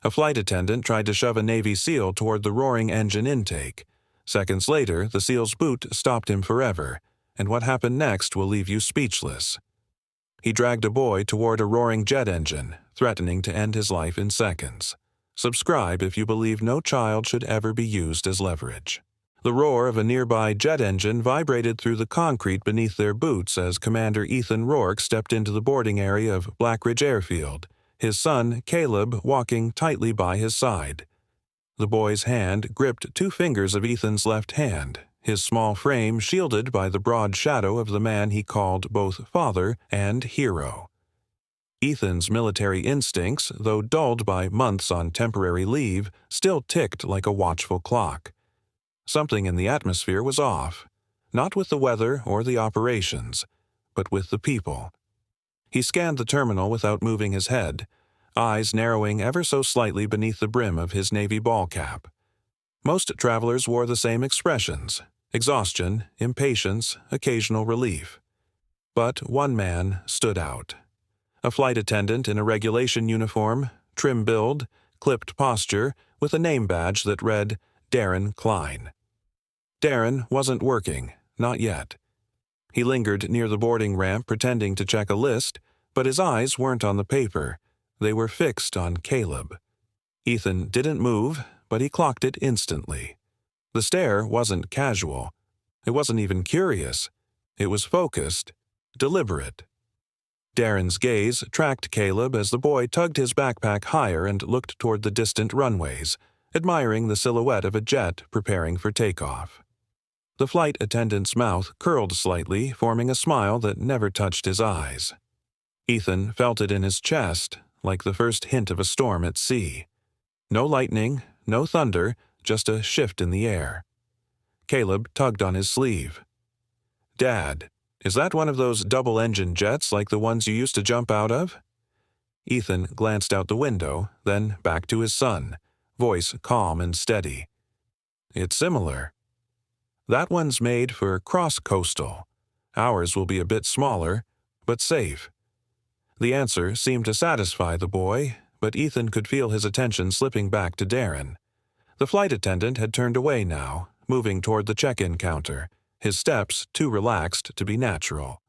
A flight attendant tried to shove a Navy SEAL toward the roaring engine intake. Seconds later, the SEAL's boot stopped him forever, and what happened next will leave you speechless. He dragged a boy toward a roaring jet engine, threatening to end his life in seconds. Subscribe if you believe no child should ever be used as leverage. The roar of a nearby jet engine vibrated through the concrete beneath their boots as Commander Ethan Rourke stepped into the boarding area of Blackridge Airfield, his son, Caleb, walking tightly by his side. The boy's hand gripped 2 fingers of Ethan's left hand, his small frame shielded by the broad shadow of the man he called both father and hero. Ethan's military instincts, though dulled by months on temporary leave, still ticked like a watchful clock. Something in the atmosphere was off, not with the weather or the operations, but with the people. He scanned the terminal without moving his head, eyes narrowing ever so slightly beneath the brim of his navy ball cap. Most travelers wore the same expressions: exhaustion, impatience, occasional relief. But one man stood out. A flight attendant in a regulation uniform, trim build, clipped posture, with a name badge that read Darren Klein. Darren wasn't working, not yet. He lingered near the boarding ramp pretending to check a list, but his eyes weren't on the paper. They were fixed on Caleb. Ethan didn't move, but he clocked it instantly. The stare wasn't casual. It wasn't even curious. It was focused, deliberate. Darren's gaze tracked Caleb as the boy tugged his backpack higher and looked toward the distant runways, admiring the silhouette of a jet preparing for takeoff. The flight attendant's mouth curled slightly, forming a smile that never touched his eyes. Ethan felt it in his chest, like the first hint of a storm at sea. No lightning, no thunder, just a shift in the air. Caleb tugged on his sleeve. "Dad, is that one of those double-engine jets like the ones you used to jump out of?" Ethan glanced out the window, then back to his son, voice calm and steady. "It's similar. That one's made for cross-coastal. Ours will be a bit smaller, but safe." The answer seemed to satisfy the boy, but Ethan could feel his attention slipping back to Darren. The flight attendant had turned away now, moving toward the check-in counter, his steps too relaxed to be natural.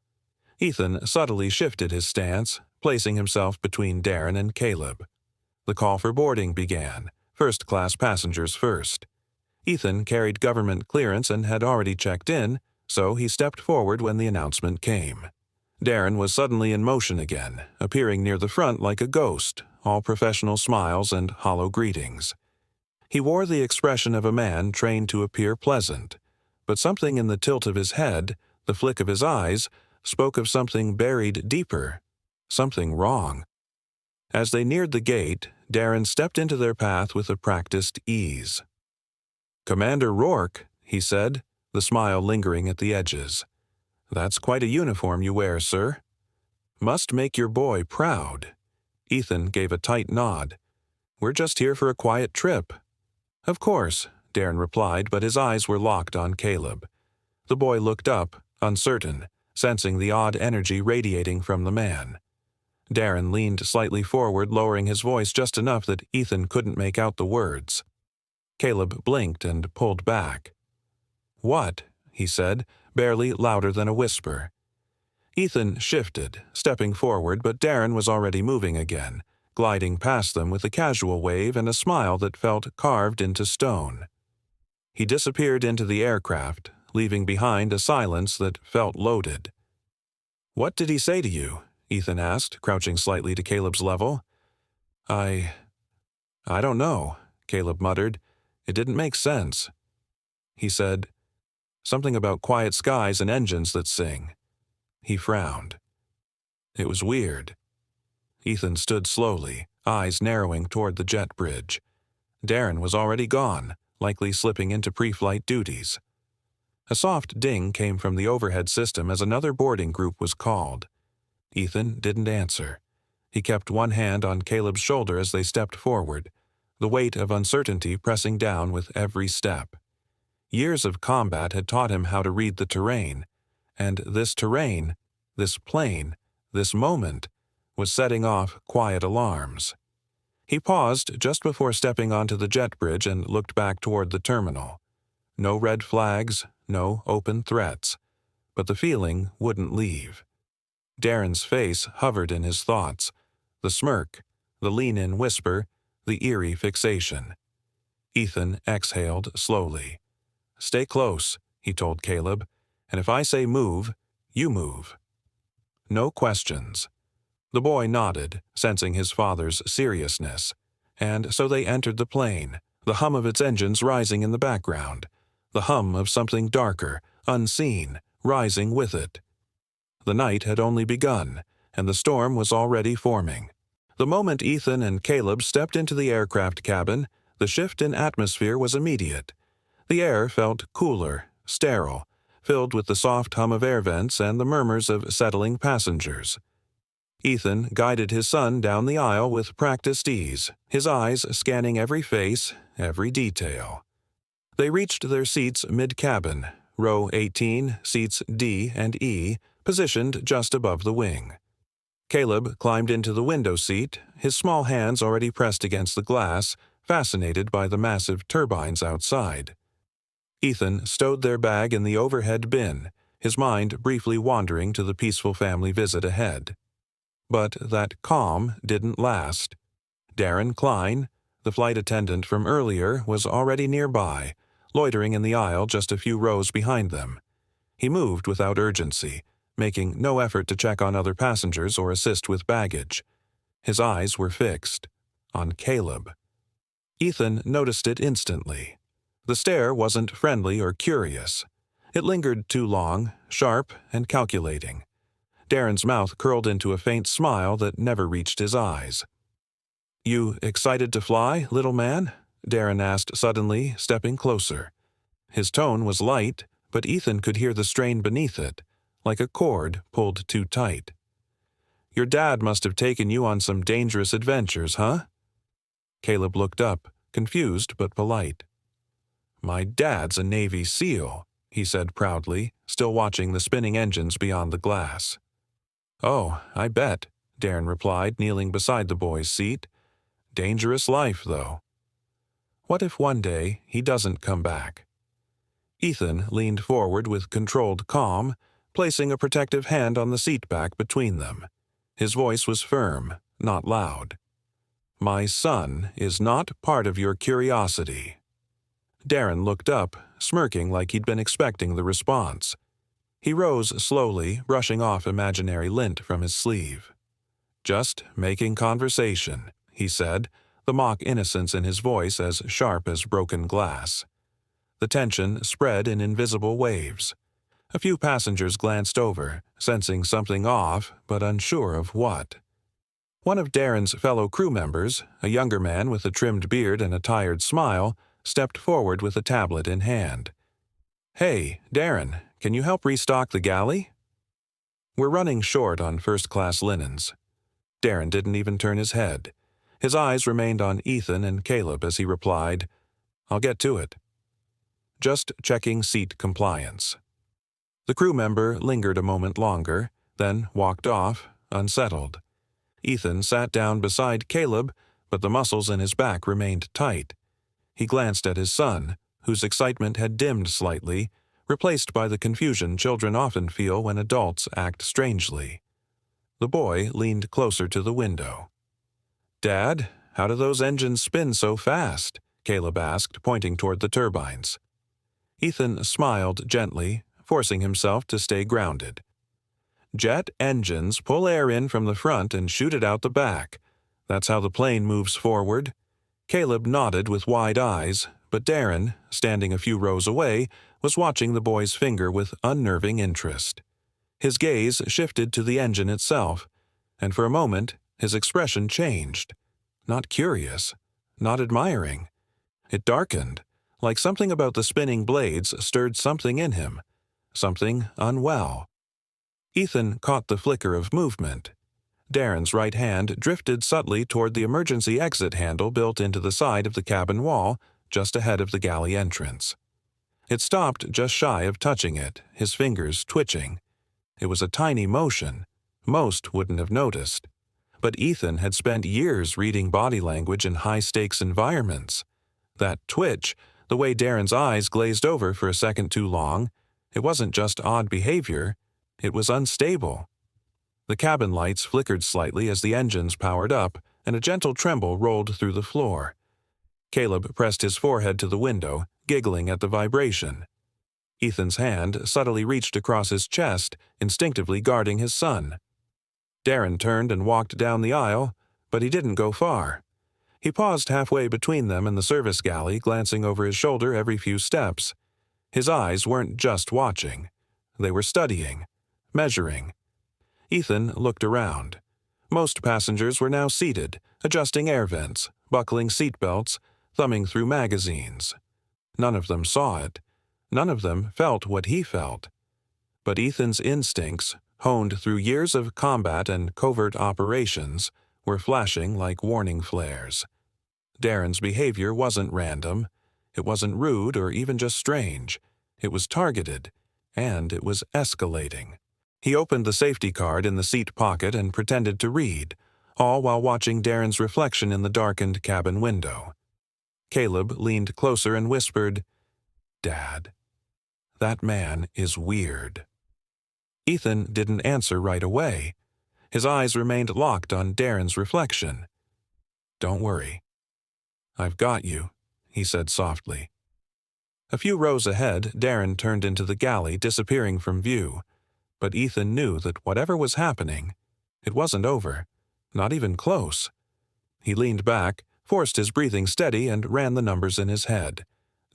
Ethan subtly shifted his stance, placing himself between Darren and Caleb. The call for boarding began, first-class passengers first. Ethan carried government clearance and had already checked in, so he stepped forward when the announcement came. Darren was suddenly in motion again, appearing near the front like a ghost, all professional smiles and hollow greetings. He wore the expression of a man trained to appear pleasant, but something in the tilt of his head, the flick of his eyes, spoke of something buried deeper, something wrong. As they neared the gate, Darren stepped into their path with a practiced ease. "Commander Rourke," he said, the smile lingering at the edges. "That's quite a uniform you wear, sir. Must make your boy proud." Ethan gave a tight nod. "We're just here for a quiet trip." "Of course," Darren replied, but his eyes were locked on Caleb. The boy looked up, uncertain, sensing the odd energy radiating from the man. Darren leaned slightly forward, lowering his voice just enough that Ethan couldn't make out the words. Caleb blinked and pulled back. "What?" he said, barely louder than a whisper. Ethan shifted, stepping forward, but Darren was already moving again, gliding past them with a casual wave and a smile that felt carved into stone. He disappeared into the aircraft, leaving behind a silence that felt loaded. "What did he say to you?" Ethan asked, crouching slightly to Caleb's level. I don't know," Caleb muttered. "It didn't make sense." He said, "Something about quiet skies and engines that sing." He frowned. It was weird. Ethan stood slowly, eyes narrowing toward the jet bridge. Darren was already gone, likely slipping into pre-flight duties. A soft ding came from the overhead system as another boarding group was called. Ethan didn't answer. He kept one hand on Caleb's shoulder as they stepped forward, the weight of uncertainty pressing down with every step. Years of combat had taught him how to read the terrain, and this terrain, this plane, this moment, was setting off quiet alarms. He paused just before stepping onto the jet bridge and looked back toward the terminal. No red flags, no open threats. But the feeling wouldn't leave. Darren's face hovered in his thoughts. The smirk, the lean-in whisper, the eerie fixation. Ethan exhaled slowly. "Stay close," he told Caleb, "and if I say move, you move." No questions. The boy nodded, sensing his father's seriousness. And so they entered the plane, the hum of its engines rising in the background, the hum of something darker, unseen, rising with it. The night had only begun, and the storm was already forming. The moment Ethan and Caleb stepped into the aircraft cabin, the shift in atmosphere was immediate. The air felt cooler, sterile, filled with the soft hum of air vents and the murmurs of settling passengers. Ethan guided his son down the aisle with practiced ease, his eyes scanning every face, every detail. They reached their seats mid-cabin, row 18, seats D and E, positioned just above the wing. Caleb climbed into the window seat, his small hands already pressed against the glass, fascinated by the massive turbines outside. Ethan stowed their bag in the overhead bin, his mind briefly wandering to the peaceful family visit ahead. But that calm didn't last. Darren Klein, the flight attendant from earlier, was already nearby, loitering in the aisle just a few rows behind them. He moved without urgency, making no effort to check on other passengers or assist with baggage. His eyes were fixed on Caleb. Ethan noticed it instantly. The stare wasn't friendly or curious. It lingered too long, sharp and calculating. Darren's mouth curled into a faint smile that never reached his eyes. "You excited to fly, little man?" Darren asked suddenly, stepping closer. His tone was light, but Ethan could hear the strain beneath it, like a cord pulled too tight. "Your dad must have taken you on some dangerous adventures, huh?" Caleb looked up, confused but polite. "My dad's a Navy SEAL," he said proudly, still watching the spinning engines beyond the glass. "Oh, I bet," Darren replied, kneeling beside the boy's seat. "Dangerous life, though. What if one day he doesn't come back?" Ethan leaned forward with controlled calm, placing a protective hand on the seat back between them. His voice was firm, not loud. "My son is not part of your curiosity." Darren looked up, smirking like he'd been expecting the response. He rose slowly, brushing off imaginary lint from his sleeve. "Just making conversation," he said, the mock innocence in his voice as sharp as broken glass. The tension spread in invisible waves. A few passengers glanced over, sensing something off, but unsure of what. One of Darren's fellow crew members, a younger man with a trimmed beard and a tired smile, stepped forward with a tablet in hand. "Hey, Darren, can you help restock the galley?" "We're running short on first-class linens." Darren didn't even turn his head. His eyes remained on Ethan and Caleb as he replied, "I'll get to it." "Just checking seat compliance." The crew member lingered a moment longer, then walked off, unsettled. Ethan sat down beside Caleb, but the muscles in his back remained tight. He glanced at his son, whose excitement had dimmed slightly, replaced by the confusion children often feel when adults act strangely. The boy leaned closer to the window. "Dad, how do those engines spin so fast?" Caleb asked, pointing toward the turbines. Ethan smiled gently, forcing himself to stay grounded. "Jet engines pull air in from the front and shoot it out the back. That's how the plane moves forward." Caleb nodded with wide eyes, but Darren, standing a few rows away, was watching the boy's finger with unnerving interest. His gaze shifted to the engine itself, and for a moment his expression changed. Not curious, not admiring. It darkened, like something about the spinning blades stirred something in him, something unwell. Ethan caught the flicker of movement. Darren's right hand drifted subtly toward the emergency exit handle built into the side of the cabin wall, just ahead of the galley entrance. It stopped just shy of touching it, his fingers twitching. It was a tiny motion. Most wouldn't have noticed. But Ethan had spent years reading body language in high-stakes environments. That twitch, the way Darren's eyes glazed over for a second too long, it wasn't just odd behavior, it was unstable. The cabin lights flickered slightly as the engines powered up, and a gentle tremble rolled through the floor. Caleb pressed his forehead to the window, giggling at the vibration. Ethan's hand subtly reached across his chest, instinctively guarding his son. Darren turned and walked down the aisle, but he didn't go far. He paused halfway between them and the service galley, glancing over his shoulder every few steps. His eyes weren't just watching. They were studying, measuring. Ethan looked around. Most passengers were now seated, adjusting air vents, buckling seatbelts, thumbing through magazines. None of them saw it. None of them felt what he felt. But Ethan's instincts, honed through years of combat and covert operations, were flashing like warning flares. Darren's behavior wasn't random. It wasn't rude or even just strange. It was targeted, and it was escalating. He opened the safety card in the seat pocket and pretended to read, all while watching Darren's reflection in the darkened cabin window. Caleb leaned closer and whispered, "Dad, that man is weird." Ethan didn't answer right away. His eyes remained locked on Darren's reflection. "Don't worry. I've got you," he said softly. A few rows ahead, Darren turned into the galley, disappearing from view. But Ethan knew that whatever was happening, it wasn't over, not even close. He leaned back, forced his breathing steady, and ran the numbers in his head.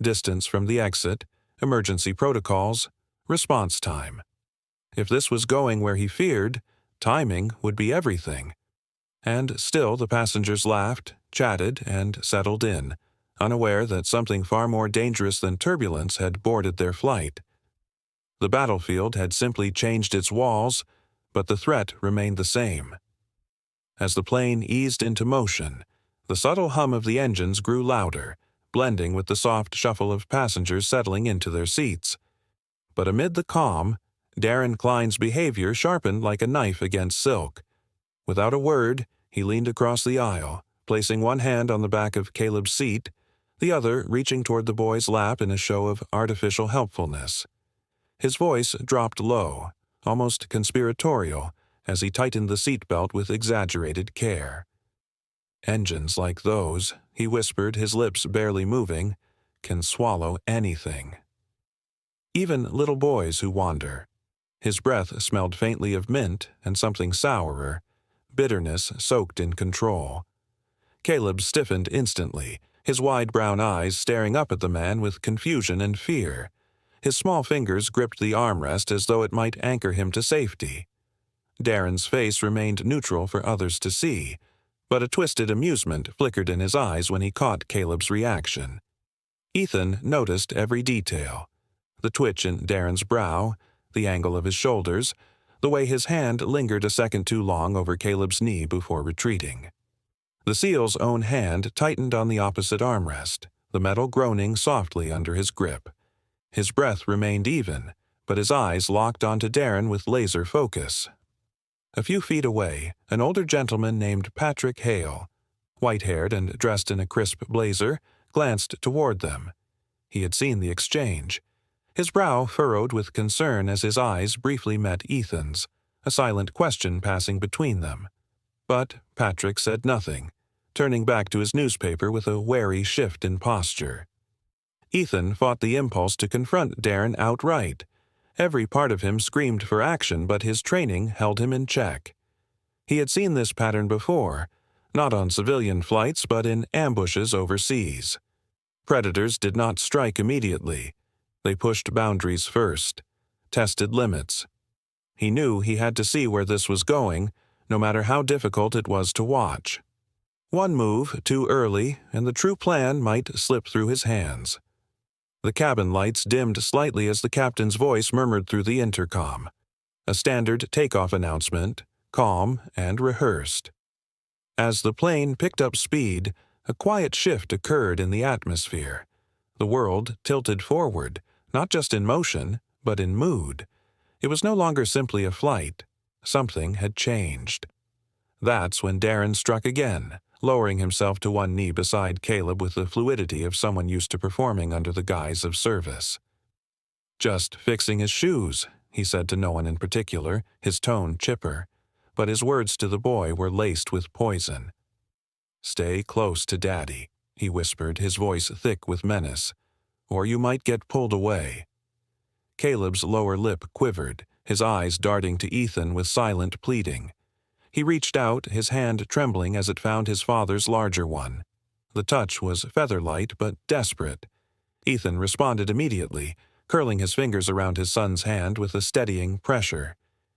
Distance from the exit, emergency protocols, response time. If this was going where he feared, timing would be everything. And still the passengers laughed, chatted, and settled in, unaware that something far more dangerous than turbulence had boarded their flight. The battlefield had simply changed its walls, but the threat remained the same. As the plane eased into motion, the subtle hum of the engines grew louder, blending with the soft shuffle of passengers settling into their seats. But amid the calm, Darren Klein's behavior sharpened like a knife against silk. Without a word, he leaned across the aisle, placing one hand on the back of Caleb's seat, the other reaching toward the boy's lap in a show of artificial helpfulness. His voice dropped low, almost conspiratorial, as he tightened the seatbelt with exaggerated care. "Engines like those," he whispered, his lips barely moving, "can swallow anything. Even little boys who wander." His breath smelled faintly of mint and something sourer, bitterness soaked in control. Caleb stiffened instantly, his wide brown eyes staring up at the man with confusion and fear. His small fingers gripped the armrest as though it might anchor him to safety. Darren's face remained neutral for others to see, but a twisted amusement flickered in his eyes when he caught Caleb's reaction. Ethan noticed every detail: the twitch in Darren's brow, the angle of his shoulders, the way his hand lingered a second too long over Caleb's knee before retreating. The SEAL's own hand tightened on the opposite armrest, the metal groaning softly under his grip. His breath remained even, but his eyes locked onto Darren with laser focus. A few feet away, an older gentleman named Patrick Hale, white-haired and dressed in a crisp blazer, glanced toward them. He had seen the exchange. His brow furrowed with concern as his eyes briefly met Ethan's, a silent question passing between them. But Patrick said nothing, turning back to his newspaper with a wary shift in posture. Ethan fought the impulse to confront Darren outright. Every part of him screamed for action, but his training held him in check. He had seen this pattern before, not on civilian flights but in ambushes overseas. Predators did not strike immediately. They pushed boundaries first, tested limits. He knew he had to see where this was going, no matter how difficult it was to watch. One move too early, and the true plan might slip through his hands. The cabin lights dimmed slightly as the captain's voice murmured through the intercom. A standard takeoff announcement, calm and rehearsed. As the plane picked up speed, a quiet shift occurred in the atmosphere. The world tilted forward, not just in motion, but in mood. It was no longer simply a flight. Something had changed. That's when Darren struck again, lowering himself to one knee beside Caleb with the fluidity of someone used to performing under the guise of service. "Just fixing his shoes," he said to no one in particular, his tone chipper, but his words to the boy were laced with poison. "Stay close to Daddy," he whispered, his voice thick with menace, "or you might get pulled away." Caleb's lower lip quivered, his eyes darting to Ethan with silent pleading. He reached out, his hand trembling as it found his father's larger one. The touch was feather-light but desperate. Ethan responded immediately, curling his fingers around his son's hand with a steadying pressure.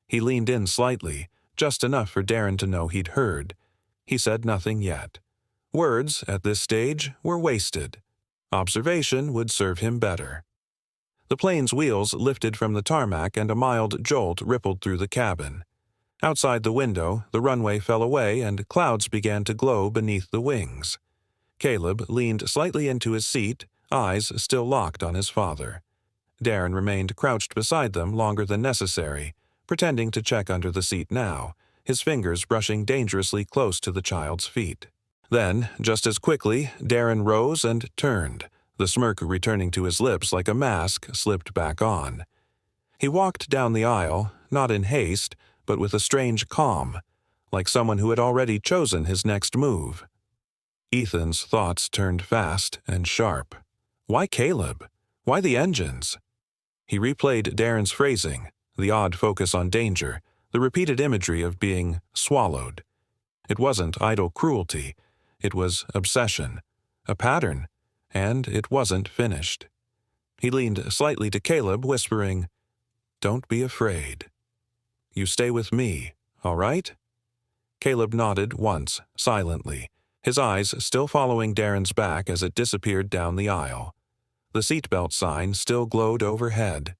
He leaned in slightly, just enough for Darren to know he'd heard. He said nothing yet. Words, at this stage, were wasted. Observation would serve him better. The plane's wheels lifted from the tarmac and a mild jolt rippled through the cabin. Outside the window, the runway fell away and clouds began to glow beneath the wings. Caleb leaned slightly into his seat, eyes still locked on his father. Darren remained crouched beside them longer than necessary, pretending to check under the seat now, his fingers brushing dangerously close to the child's feet. Then, just as quickly, Darren rose and turned, the smirk returning to his lips like a mask slipped back on. He walked down the aisle, not in haste, but with a strange calm, like someone who had already chosen his next move. Ethan's thoughts turned fast and sharp. Why Caleb? Why the engines? He replayed Darren's phrasing, the odd focus on danger, the repeated imagery of being swallowed. It wasn't idle cruelty. It was obsession, a pattern, and it wasn't finished. He leaned slightly to Caleb, whispering, "Don't be afraid. You stay with me, all right?" Caleb nodded once, silently, his eyes still following Darren's back as it disappeared down the aisle. The seatbelt sign still glowed overhead.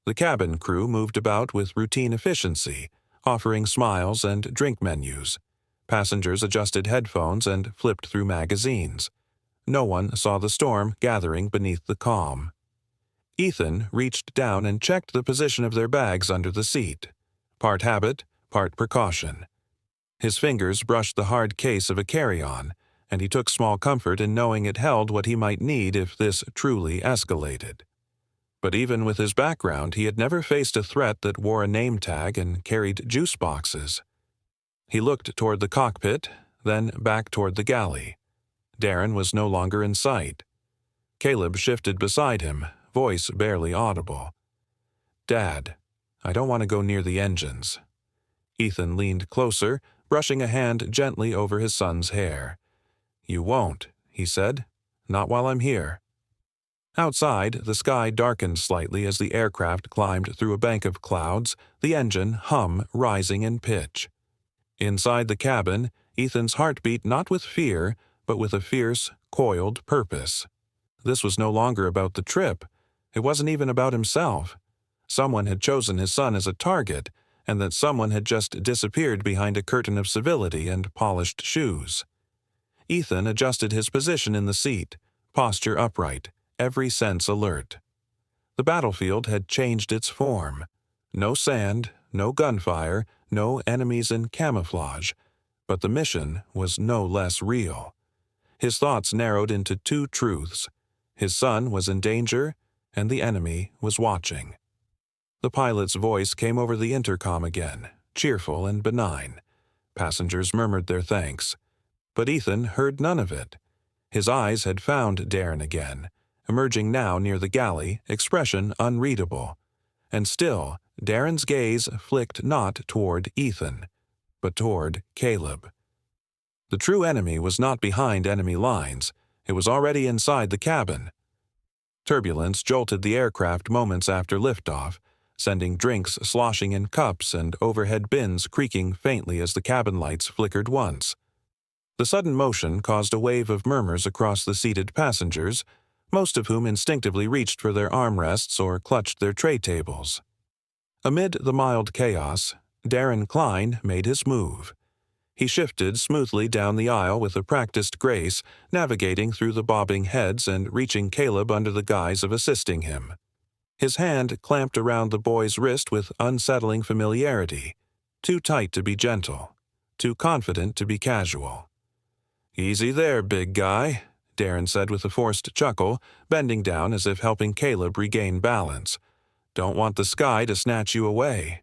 The cabin crew moved about with routine efficiency, offering smiles and drink menus. Passengers adjusted headphones and flipped through magazines. No one saw the storm gathering beneath the calm. Ethan reached down and checked the position of their bags under the seat. Part habit, part precaution. His fingers brushed the hard case of a carry-on, and he took small comfort in knowing it held what he might need if this truly escalated. But even with his background, he had never faced a threat that wore a name tag and carried juice boxes. He looked toward the cockpit, then back toward the galley. Darren was no longer in sight. Caleb shifted beside him, voice barely audible. "Dad, I don't want to go near the engines." Ethan leaned closer, brushing a hand gently over his son's hair. "You won't," he said. "Not while I'm here." Outside, the sky darkened slightly as the aircraft climbed through a bank of clouds, the engine hum rising in pitch. Inside the cabin, Ethan's heart beat not with fear, but with a fierce, coiled purpose. This was no longer about the trip. It wasn't even about himself. Someone had chosen his son as a target, and that someone had just disappeared behind a curtain of civility and polished shoes. Ethan adjusted his position in the seat, posture upright, every sense alert. The battlefield had changed its form. No sand, no gunfire, no enemies in camouflage, but the mission was no less real. His thoughts narrowed into two truths. His son was in danger, and the enemy was watching. The pilot's voice came over the intercom again, cheerful and benign. Passengers murmured their thanks. But Ethan heard none of it. His eyes had found Darren again, emerging now near the galley, expression unreadable. And still, Darren's gaze flicked not toward Ethan, but toward Caleb. The true enemy was not behind enemy lines. It was already inside the cabin. Turbulence jolted the aircraft moments after liftoff, sending drinks sloshing in cups and overhead bins creaking faintly as the cabin lights flickered once. The sudden motion caused a wave of murmurs across the seated passengers, most of whom instinctively reached for their armrests or clutched their tray tables. Amid the mild chaos, Darren Klein made his move. He shifted smoothly down the aisle with a practiced grace, navigating through the bobbing heads and reaching Caleb under the guise of assisting him. His hand clamped around the boy's wrist with unsettling familiarity, too tight to be gentle, too confident to be casual. "Easy there, big guy," Darren said with a forced chuckle, bending down as if helping Caleb regain balance. "Don't want the sky to snatch you away."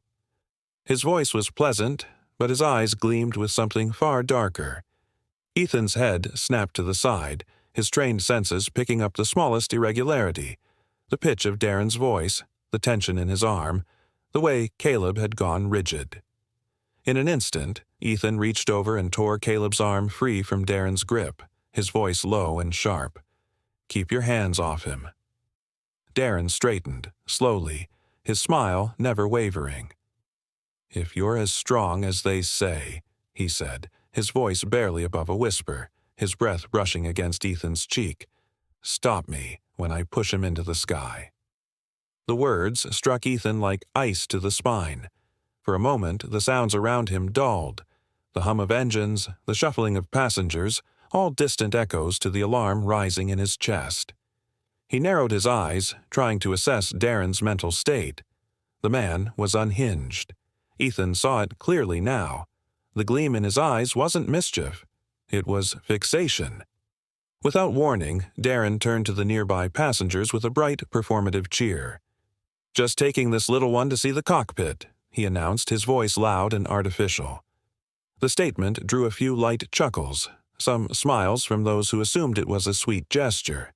His voice was pleasant, but his eyes gleamed with something far darker. Ethan's head snapped to the side, his trained senses picking up the smallest irregularity, the pitch of Darren's voice, the tension in his arm, the way Caleb had gone rigid. In an instant, Ethan reached over and tore Caleb's arm free from Darren's grip, his voice low and sharp. "Keep your hands off him." Darren straightened, slowly, his smile never wavering. "If you're as strong as they say," he said, his voice barely above a whisper, his breath brushing against Ethan's cheek, "stop me when I push him into the sky." The words struck Ethan like ice to the spine. For a moment, the sounds around him dulled. The hum of engines, the shuffling of passengers, all distant echoes to the alarm rising in his chest. He narrowed his eyes, trying to assess Darren's mental state. The man was unhinged. Ethan saw it clearly now. The gleam in his eyes wasn't mischief. It was fixation. Without warning, Darren turned to the nearby passengers with a bright, performative cheer. "Just taking this little one to see the cockpit," he announced, his voice loud and artificial. The statement drew a few light chuckles, some smiles from those who assumed it was a sweet gesture.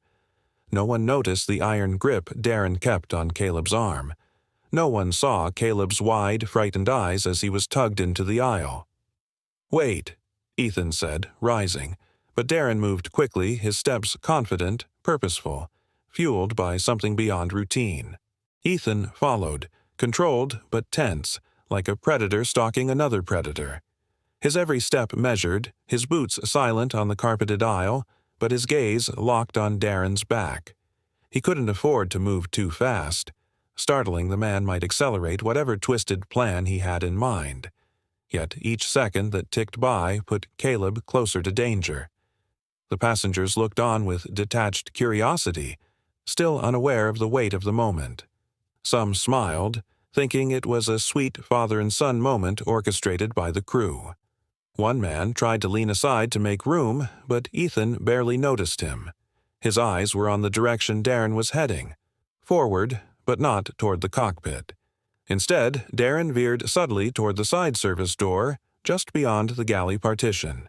No one noticed the iron grip Darren kept on Caleb's arm. No one saw Caleb's wide, frightened eyes as he was tugged into the aisle. "Wait," Ethan said, rising, but Darren moved quickly, his steps confident, purposeful, fueled by something beyond routine. Ethan followed, controlled but tense, like a predator stalking another predator. His every step measured, his boots silent on the carpeted aisle, but his gaze locked on Darren's back. He couldn't afford to move too fast. Startling the man might accelerate whatever twisted plan he had in mind. Yet each second that ticked by put Caleb closer to danger. The passengers looked on with detached curiosity, still unaware of the weight of the moment. Some smiled, thinking it was a sweet father and son moment orchestrated by the crew. One man tried to lean aside to make room, but Ethan barely noticed him. His eyes were on the direction Darren was heading, forward, but not toward the cockpit. Instead, Darren veered subtly toward the side service door, just beyond the galley partition.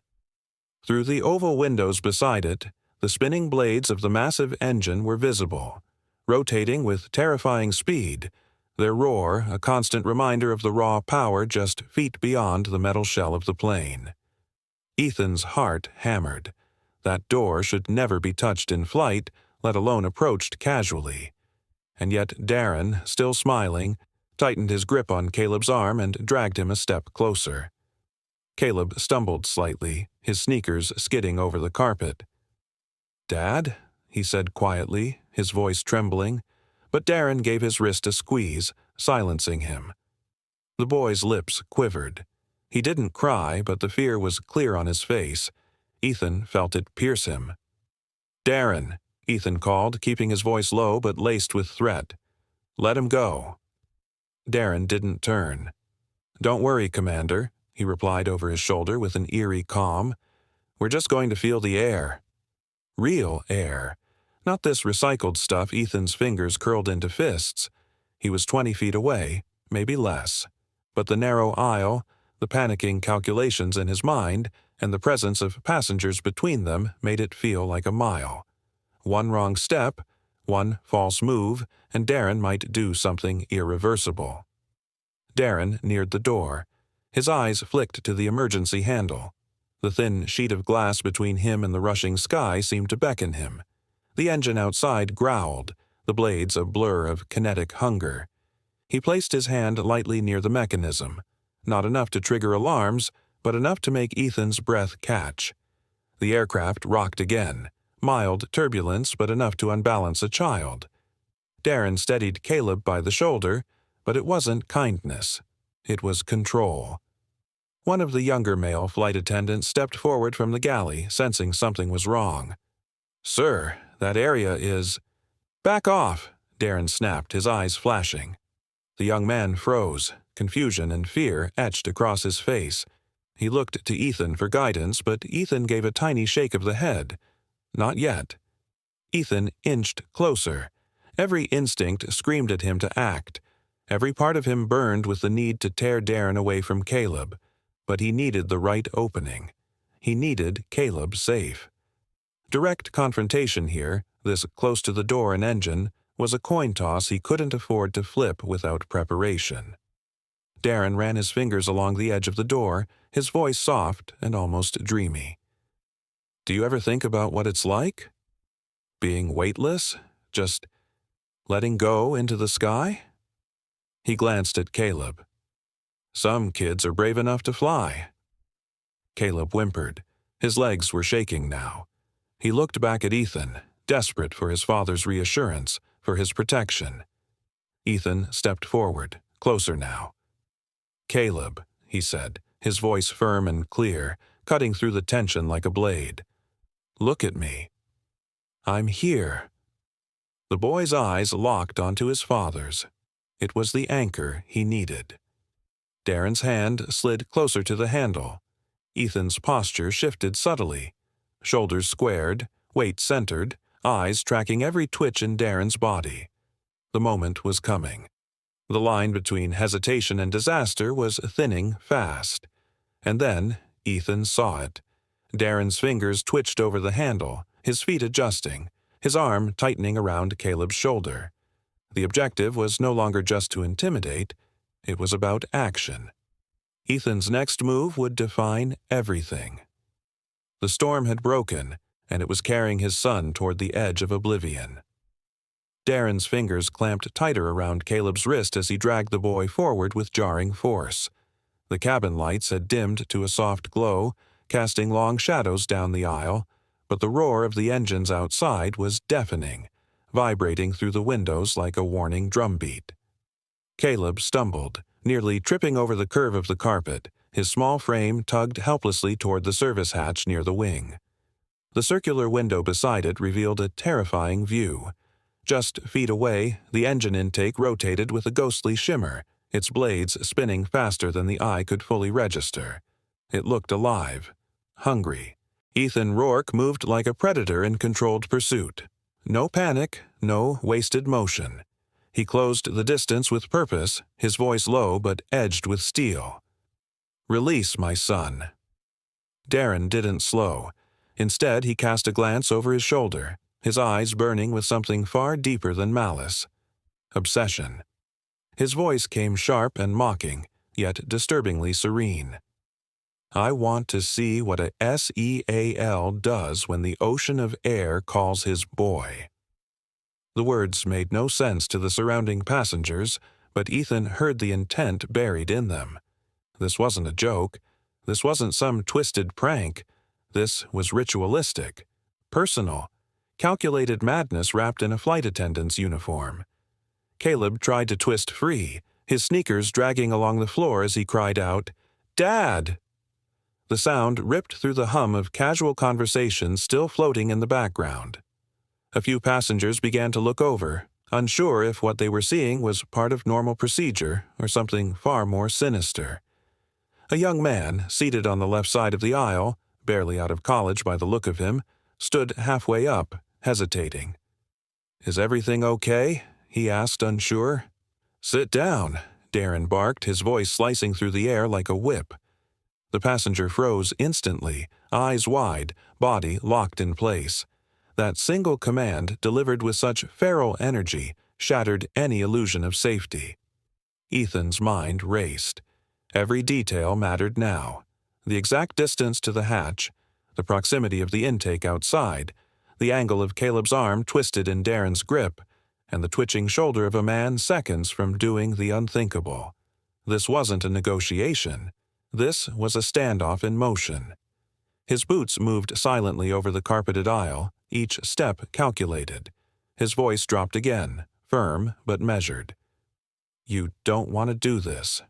Through the oval windows beside it, the spinning blades of the massive engine were visible, rotating with terrifying speed, their roar a constant reminder of the raw power just feet beyond the metal shell of the plane. Ethan's heart hammered. That door should never be touched in flight, let alone approached casually. And yet Darren, still smiling, tightened his grip on Caleb's arm and dragged him a step closer. Caleb stumbled slightly, his sneakers skidding over the carpet. "Dad?" he said quietly, his voice trembling, but Darren gave his wrist a squeeze, silencing him. The boy's lips quivered. He didn't cry, but the fear was clear on his face. Ethan felt it pierce him. "Darren," Ethan called, keeping his voice low but laced with threat. "Let him go." Darren didn't turn. "Don't worry, Commander," he replied over his shoulder with an eerie calm. "We're just going to feel the air." Real air. Not this recycled stuff Ethan's fingers curled into fists. He was 20 feet away, maybe less. But the narrow aisle, the panicking calculations in his mind, and the presence of passengers between them made it feel like a mile. One wrong step, one false move, and Darren might do something irreversible. Darren neared the door. His eyes flicked to the emergency handle. The thin sheet of glass between him and the rushing sky seemed to beckon him. The engine outside growled, the blades a blur of kinetic hunger. He placed his hand lightly near the mechanism, not enough to trigger alarms, but enough to make Ethan's breath catch. The aircraft rocked again, mild turbulence but enough to unbalance a child. Darren steadied Caleb by the shoulder, but it wasn't kindness. It was control. One of the younger male flight attendants stepped forward from the galley, sensing something was wrong. "Sir, that area is—" "Back off," Darren snapped, his eyes flashing. The young man froze, confusion and fear etched across his face. He looked to Ethan for guidance, but Ethan gave a tiny shake of the head. Not yet. Ethan inched closer. Every instinct screamed at him to act. Every part of him burned with the need to tear Darren away from Caleb. But he needed the right opening. He needed Caleb safe. Direct confrontation here, this close to the door and engine, was a coin toss he couldn't afford to flip without preparation. Darren ran his fingers along the edge of the door, his voice soft and almost dreamy. "Do you ever think about what it's like? Being weightless? Just letting go into the sky?" He glanced at Caleb. "Some kids are brave enough to fly." Caleb whimpered. His legs were shaking now. He looked back at Ethan, desperate for his father's reassurance, for his protection. Ethan stepped forward, closer now. "Caleb," he said, his voice firm and clear, cutting through the tension like a blade. "Look at me. I'm here." The boy's eyes locked onto his father's. It was the anchor he needed. Darren's hand slid closer to the handle. Ethan's posture shifted subtly. Shoulders squared, weight centered, eyes tracking every twitch in Darren's body. The moment was coming. The line between hesitation and disaster was thinning fast. And then Ethan saw it. Darren's fingers twitched over the handle, his feet adjusting, his arm tightening around Caleb's shoulder. The objective was no longer just to intimidate, it was about action. Ethan's next move would define everything. The storm had broken, and it was carrying his son toward the edge of oblivion. Darren's fingers clamped tighter around Caleb's wrist as he dragged the boy forward with jarring force. The cabin lights had dimmed to a soft glow, casting long shadows down the aisle, but the roar of the engines outside was deafening, vibrating through the windows like a warning drumbeat. Caleb stumbled, nearly tripping over the curve of the carpet. His small frame tugged helplessly toward the service hatch near the wing. The circular window beside it revealed a terrifying view. Just feet away, the engine intake rotated with a ghostly shimmer, its blades spinning faster than the eye could fully register. It looked alive, hungry. Ethan Rourke moved like a predator in controlled pursuit. No panic, no wasted motion. He closed the distance with purpose, his voice low but edged with steel. "Release my son." Darren didn't slow. Instead, he cast a glance over his shoulder, his eyes burning with something far deeper than malice. Obsession. His voice came sharp and mocking, yet disturbingly serene. "I want to see what a SEAL does when the ocean of air calls his boy." The words made no sense to the surrounding passengers, but Ethan heard the intent buried in them. This wasn't a joke. This wasn't some twisted prank. This was ritualistic, personal, calculated madness wrapped in a flight attendant's uniform. Caleb tried to twist free, his sneakers dragging along the floor as he cried out, "Dad!" The sound ripped through the hum of casual conversation still floating in the background. A few passengers began to look over, unsure if what they were seeing was part of normal procedure or something far more sinister. A young man, seated on the left side of the aisle, barely out of college by the look of him, stood halfway up, hesitating. "Is everything okay?" he asked, unsure. "Sit down," Darren barked, his voice slicing through the air like a whip. The passenger froze instantly, eyes wide, body locked in place. That single command, delivered with such feral energy, shattered any illusion of safety. Ethan's mind raced. Every detail mattered now. The exact distance to the hatch, the proximity of the intake outside, the angle of Caleb's arm twisted in Darren's grip, and the twitching shoulder of a man seconds from doing the unthinkable. This wasn't a negotiation. This was a standoff in motion. His boots moved silently over the carpeted aisle, each step calculated. His voice dropped again, firm but measured. "You don't want to do this."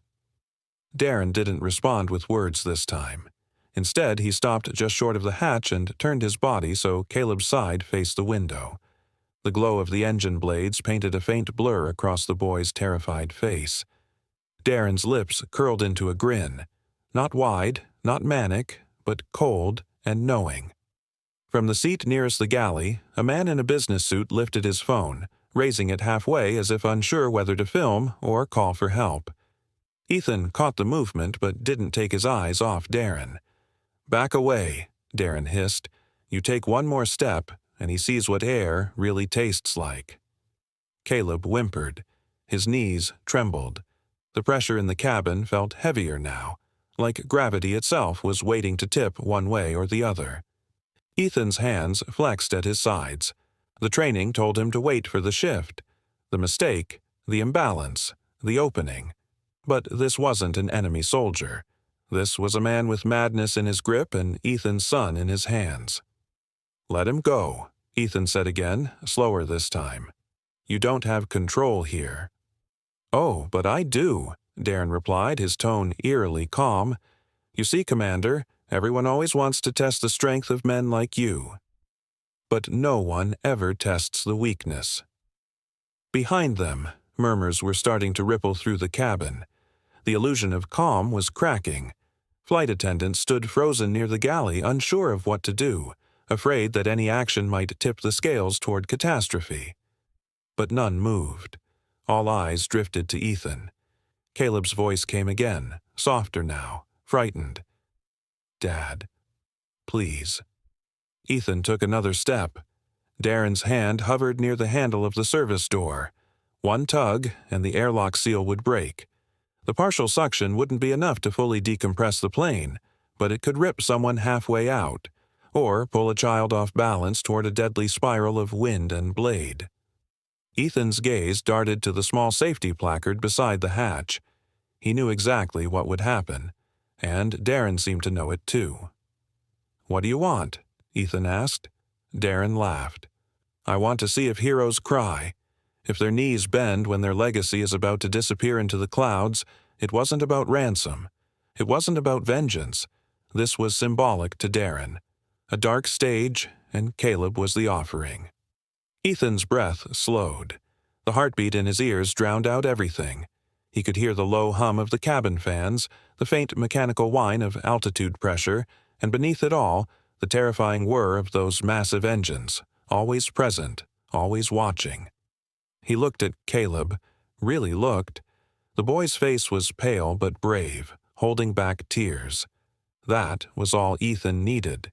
Darren didn't respond with words this time. Instead, he stopped just short of the hatch and turned his body so Caleb's side faced the window. The glow of the engine blades painted a faint blur across the boy's terrified face. Darren's lips curled into a grin. Not wide, not manic, but cold and knowing. From the seat nearest the galley, a man in a business suit lifted his phone, raising it halfway as if unsure whether to film or call for help. Ethan caught the movement but didn't take his eyes off Darren. "Back away," Darren hissed. "You take one more step, and he sees what air really tastes like." Caleb whimpered. His knees trembled. The pressure in the cabin felt heavier now, like gravity itself was waiting to tip one way or the other. Ethan's hands flexed at his sides. The training told him to wait for the shift. The mistake, the imbalance, the opening. But this wasn't an enemy soldier. This was a man with madness in his grip and Ethan's son in his hands. "Let him go," Ethan said again, slower this time. "You don't have control here." "Oh, but I do," Darren replied, his tone eerily calm. "You see, Commander, everyone always wants to test the strength of men like you. But no one ever tests the weakness." Behind them, murmurs were starting to ripple through the cabin. The illusion of calm was cracking. Flight attendants stood frozen near the galley, unsure of what to do, afraid that any action might tip the scales toward catastrophe. But none moved. All eyes drifted to Ethan. Caleb's voice came again, softer now, frightened. "Dad, please." Ethan took another step. Darren's hand hovered near the handle of the service door. One tug, and the airlock seal would break. The partial suction wouldn't be enough to fully decompress the plane, but it could rip someone halfway out, or pull a child off balance toward a deadly spiral of wind and blade. Ethan's gaze darted to the small safety placard beside the hatch. He knew exactly what would happen, and Darren seemed to know it too. "What do you want?" Ethan asked. Darren laughed. "I want to see if heroes cry. If their knees bend when their legacy is about to disappear into the clouds, it wasn't about ransom. It wasn't about vengeance. This was symbolic to Darren. A dark stage, and Caleb was the offering." Ethan's breath slowed. The heartbeat in his ears drowned out everything. He could hear the low hum of the cabin fans, the faint mechanical whine of altitude pressure, and beneath it all, the terrifying whir of those massive engines, always present, always watching. He looked at Caleb, really looked. The boy's face was pale but brave, holding back tears. That was all Ethan needed.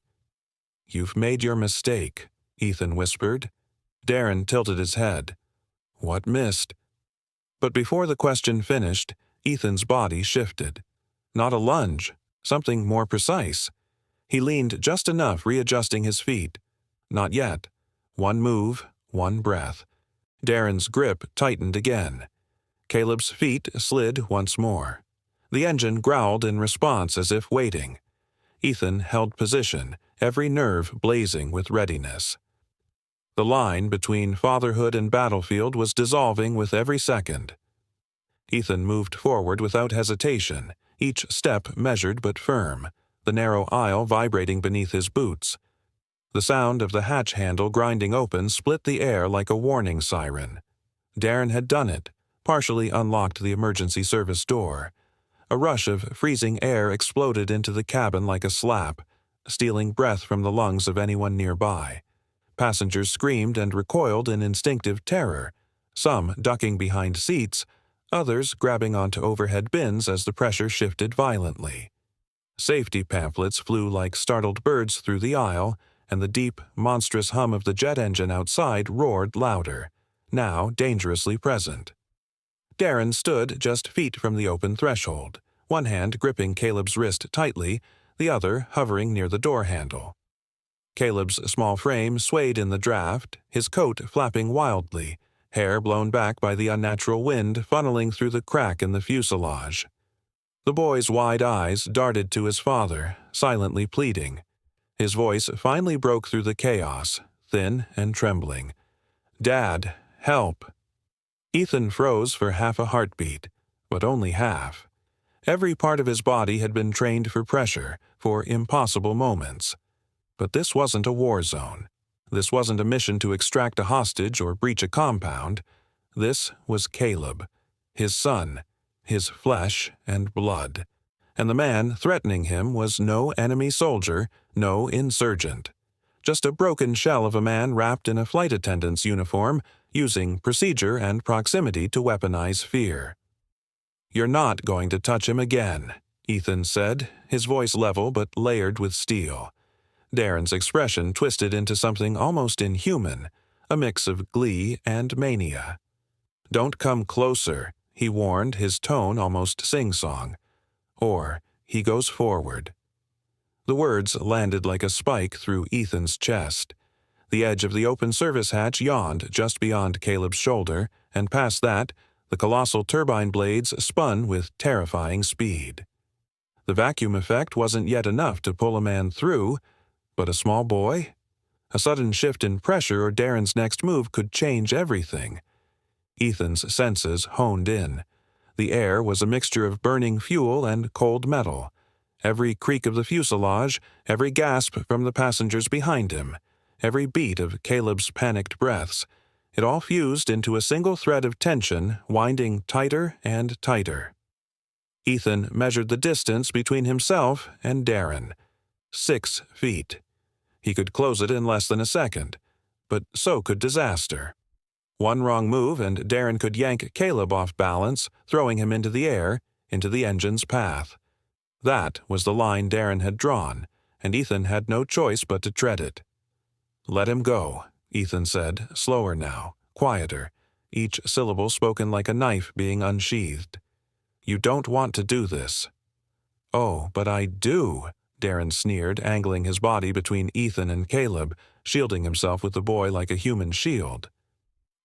"You've made your mistake," Ethan whispered. Darren tilted his head. "What missed?" But before the question finished, Ethan's body shifted. Not a lunge, something more precise. He leaned just enough, readjusting his feet. Not yet. One move, one breath. Darren's grip tightened again. Caleb's feet slid once more. The engine growled in response as if waiting. Ethan held position, every nerve blazing with readiness. The line between fatherhood and battlefield was dissolving with every second. Ethan moved forward without hesitation, each step measured but firm, the narrow aisle vibrating beneath his boots. The sound of the hatch handle grinding open split the air like a warning siren. Darren had done it, partially unlocked the emergency service door. A rush of freezing air exploded into the cabin like a slap, stealing breath from the lungs of anyone nearby. Passengers screamed and recoiled in instinctive terror, some ducking behind seats, others grabbing onto overhead bins as the pressure shifted violently. Safety pamphlets flew like startled birds through the aisle, and the deep, monstrous hum of the jet engine outside roared louder, now dangerously present. Darren stood just feet from the open threshold, one hand gripping Caleb's wrist tightly, the other hovering near the door handle. Caleb's small frame swayed in the draft, his coat flapping wildly, hair blown back by the unnatural wind funneling through the crack in the fuselage. The boy's wide eyes darted to his father, silently pleading. His voice finally broke through the chaos, thin and trembling. "Dad, help!" Ethan froze for half a heartbeat, but only half. Every part of his body had been trained for pressure, for impossible moments. But this wasn't a war zone. This wasn't a mission to extract a hostage or breach a compound. This was Caleb, his son, his flesh and blood. and the man threatening him was no enemy soldier, no insurgent. Just a broken shell of a man wrapped in a flight attendant's uniform, using procedure and proximity to weaponize fear. "You're not going to touch him again," Ethan said, his voice level but layered with steel. Darren's expression twisted into something almost inhuman, a mix of glee and mania. "Don't come closer," he warned, his tone almost sing-song. "Or he goes forward." The words landed like a spike through Ethan's chest. The edge of the open service hatch yawned just beyond Caleb's shoulder, and past that, the colossal turbine blades spun with terrifying speed. The vacuum effect wasn't yet enough to pull a man through, but a small boy? A sudden shift in pressure or Darren's next move could change everything. Ethan's senses honed in. The air was a mixture of burning fuel and cold metal. Every creak of the fuselage, every gasp from the passengers behind him, every beat of Caleb's panicked breaths, it all fused into a single thread of tension, winding tighter and tighter. Ethan measured the distance between himself and Darren. 6 feet. He could close it in less than a second, but so could disaster. One wrong move and Darren could yank Caleb off balance, throwing him into the air, into the engine's path. That was the line Darren had drawn, and Ethan had no choice but to tread it. "Let him go," Ethan said, slower now, quieter, each syllable spoken like a knife being unsheathed. "You don't want to do this." "Oh, but I do," Darren sneered, angling his body between Ethan and Caleb, shielding himself with the boy like a human shield.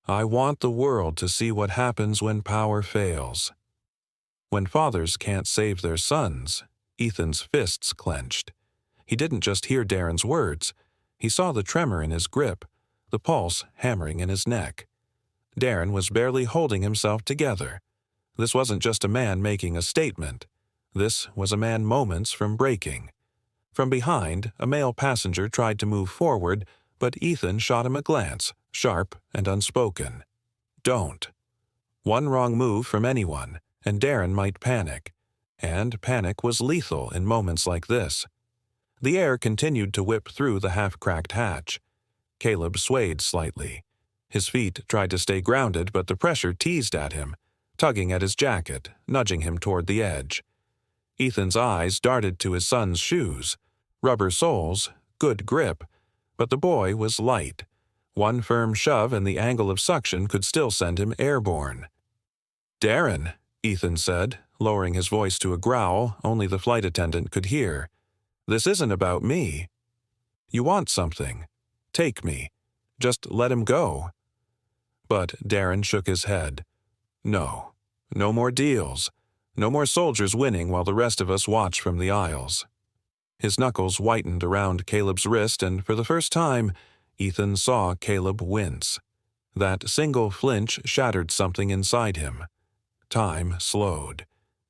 "I want the world to see what happens when power fails." When fathers can't save their sons, Ethan's fists clenched. He didn't just hear Darren's words. He saw the tremor in his grip, the pulse hammering in his neck. Darren was barely holding himself together. This wasn't just a man making a statement. This was a man moments from breaking. From behind, a male passenger tried to move forward, but Ethan shot him a glance, sharp and unspoken. "Don't." One wrong move from anyone, and Darren might panic. And panic was lethal in moments like this. The air continued to whip through the half-cracked hatch. Caleb swayed slightly. His feet tried to stay grounded, but the pressure teased at him, tugging at his jacket, nudging him toward the edge. Ethan's eyes darted to his son's shoes. Rubber soles, good grip, but the boy was light. One firm shove and the angle of suction could still send him airborne. "Darren," Ethan said, lowering his voice to a growl only the flight attendant could hear. "This isn't about me. You want something. Take me. Just let him go." But Darren shook his head. "No. No more deals. No more soldiers winning while the rest of us watch from the aisles." His knuckles whitened around Caleb's wrist, and for the first time, Ethan saw Caleb wince. That single flinch shattered something inside him. Time slowed.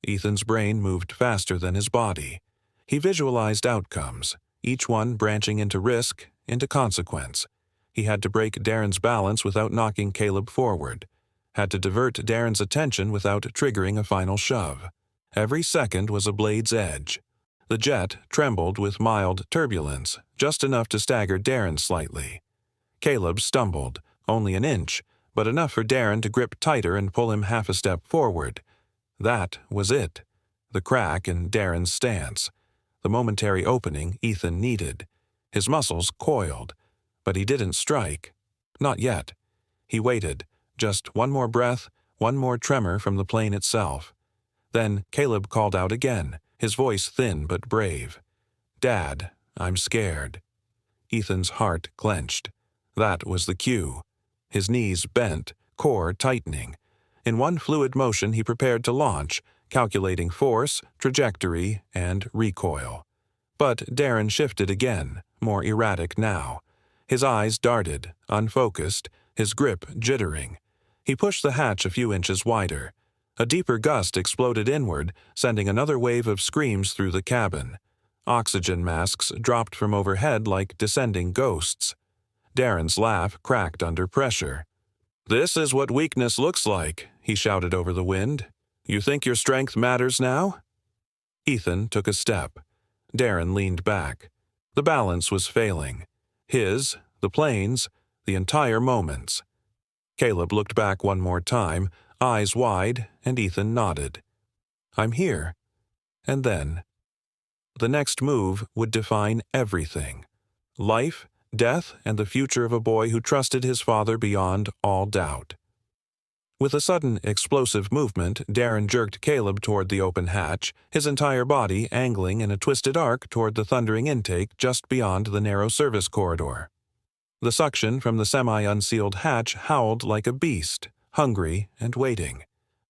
Ethan's brain moved faster than his body. He visualized outcomes, each one branching into risk, into consequence. He had to break Darren's balance without knocking Caleb forward. Had to divert Darren's attention without triggering a final shove. Every second was a blade's edge. The jet trembled with mild turbulence, just enough to stagger Darren slightly. Caleb stumbled, only an inch, but enough for Darren to grip tighter and pull him half a step forward. That was it. The crack in Darren's stance. The momentary opening Ethan needed. His muscles coiled, but he didn't strike. Not yet. He waited. Just one more breath, one more tremor from the plane itself. Then Caleb called out again, his voice thin but brave. "Dad, I'm scared." Ethan's heart clenched. That was the cue. His knees bent, core tightening. In one fluid motion he prepared to launch, calculating force, trajectory, and recoil. But Darren shifted again, more erratic now. His eyes darted, unfocused, his grip jittering. He pushed the hatch a few inches wider. A deeper gust exploded inward, sending another wave of screams through the cabin. Oxygen masks dropped from overhead like descending ghosts. Darren's laugh cracked under pressure. "This is what weakness looks like," he shouted over the wind. "You think your strength matters now?" Ethan took a step. Darren leaned back. The balance was failing. His, the plane's, the entire moment's. Caleb looked back one more time, eyes wide, and Ethan nodded. "I'm here." And then, the next move would define everything. Life, death, and the future of a boy who trusted his father beyond all doubt. With a sudden, explosive movement, Darren jerked Caleb toward the open hatch, his entire body angling in a twisted arc toward the thundering intake just beyond the narrow service corridor. The suction from the semi-unsealed hatch howled like a beast, hungry and waiting.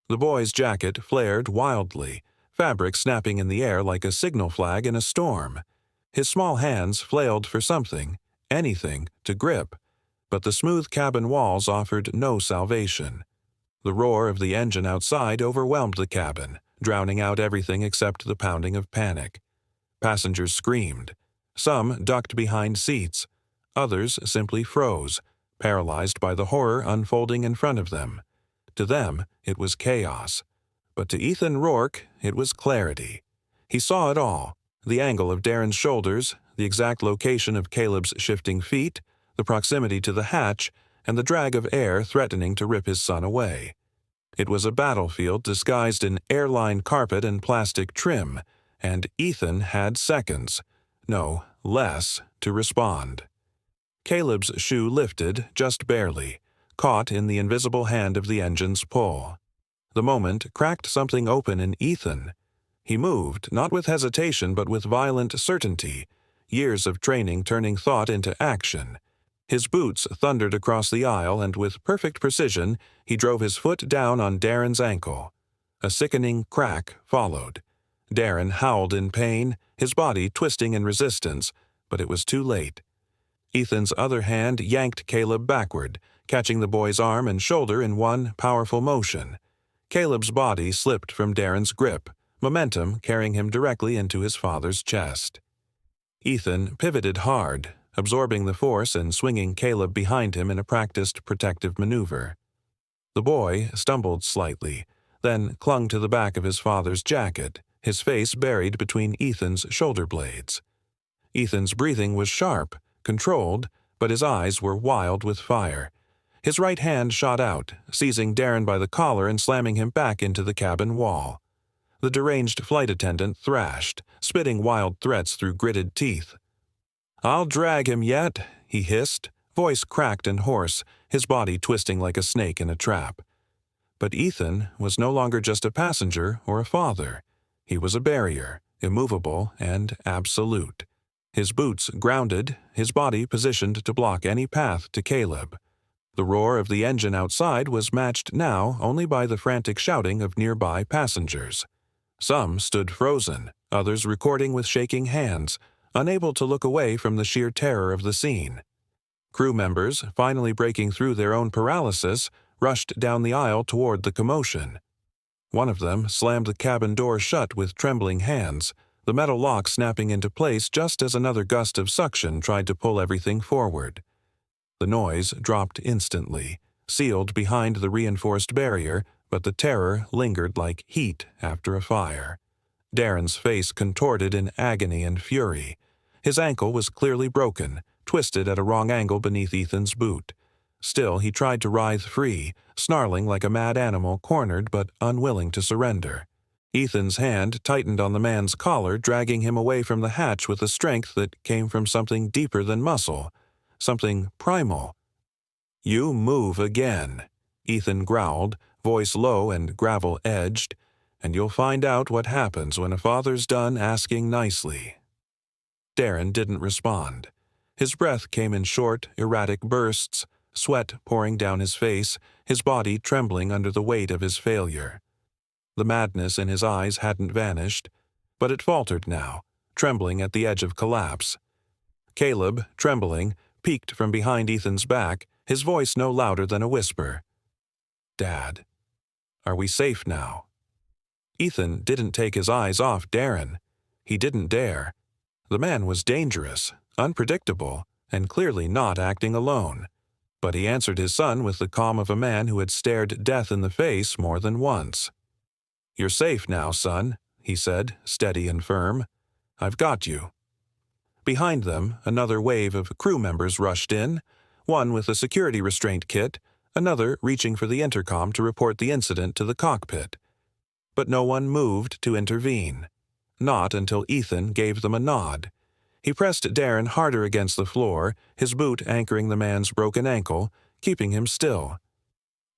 The boy's jacket flared wildly, fabric snapping in the air like a signal flag in a storm. His small hands flailed for something, anything, to grip, but the smooth cabin walls offered no salvation. The roar of the engine outside overwhelmed the cabin, drowning out everything except the pounding of panic. Passengers screamed. Some ducked behind seats. Others simply froze, paralyzed by the horror unfolding in front of them. To them, it was chaos. But to Ethan Rourke, it was clarity. He saw it all: the angle of Darren's shoulders, the exact location of Caleb's shifting feet, the proximity to the hatch, and the drag of air threatening to rip his son away. It was a battlefield disguised in airline carpet and plastic trim, and Ethan had seconds, no, less, to respond. Caleb's shoe lifted, just barely, caught in the invisible hand of the engine's pull. The moment cracked something open in Ethan. He moved, not with hesitation but with violent certainty, years of training turning thought into action. His boots thundered across the aisle, and with perfect precision, he drove his foot down on Darren's ankle. A sickening crack followed. Darren howled in pain, his body twisting in resistance, but it was too late. Ethan's other hand yanked Caleb backward, catching the boy's arm and shoulder in one powerful motion. Caleb's body slipped from Darren's grip, momentum carrying him directly into his father's chest. Ethan pivoted hard, absorbing the force and swinging Caleb behind him in a practiced protective maneuver. The boy stumbled slightly, then clung to the back of his father's jacket, his face buried between Ethan's shoulder blades. Ethan's breathing was sharp, controlled, but his eyes were wild with fire. His right hand shot out, seizing Darren by the collar and slamming him back into the cabin wall. The deranged flight attendant thrashed, spitting wild threats through gritted teeth. "I'll drag him yet," he hissed, voice cracked and hoarse, his body twisting like a snake in a trap. But Ethan was no longer just a passenger or a father. He was a barrier, immovable and absolute. His boots grounded, his body positioned to block any path to Caleb. The roar of the engine outside was matched now only by the frantic shouting of nearby passengers. Some stood frozen, others recording with shaking hands, unable to look away from the sheer terror of the scene. Crew members, finally breaking through their own paralysis, rushed down the aisle toward the commotion. One of them slammed the cabin door shut with trembling hands, the metal lock snapping into place just as another gust of suction tried to pull everything forward. The noise dropped instantly, sealed behind the reinforced barrier, but the terror lingered like heat after a fire. Darren's face contorted in agony and fury. His ankle was clearly broken, twisted at a wrong angle beneath Ethan's boot. Still, he tried to writhe free, snarling like a mad animal cornered but unwilling to surrender. Ethan's hand tightened on the man's collar, dragging him away from the hatch with a strength that came from something deeper than muscle, something primal. "You move again," Ethan growled, voice low and gravel-edged, "and you'll find out what happens when a father's done asking nicely." Darren didn't respond. His breath came in short, erratic bursts, sweat pouring down his face, his body trembling under the weight of his failure. The madness in his eyes hadn't vanished, but it faltered now, trembling at the edge of collapse. Caleb, trembling, peeked from behind Ethan's back, his voice no louder than a whisper. "Dad, are we safe now?" Ethan didn't take his eyes off Darren. He didn't dare. The man was dangerous, unpredictable, and clearly not acting alone. But he answered his son with the calm of a man who had stared death in the face more than once. "You're safe now, son," he said, steady and firm. "I've got you." Behind them, another wave of crew members rushed in, one with a security restraint kit, another reaching for the intercom to report the incident to the cockpit. But no one moved to intervene. Not until Ethan gave them a nod. He pressed Darren harder against the floor, his boot anchoring the man's broken ankle, keeping him still.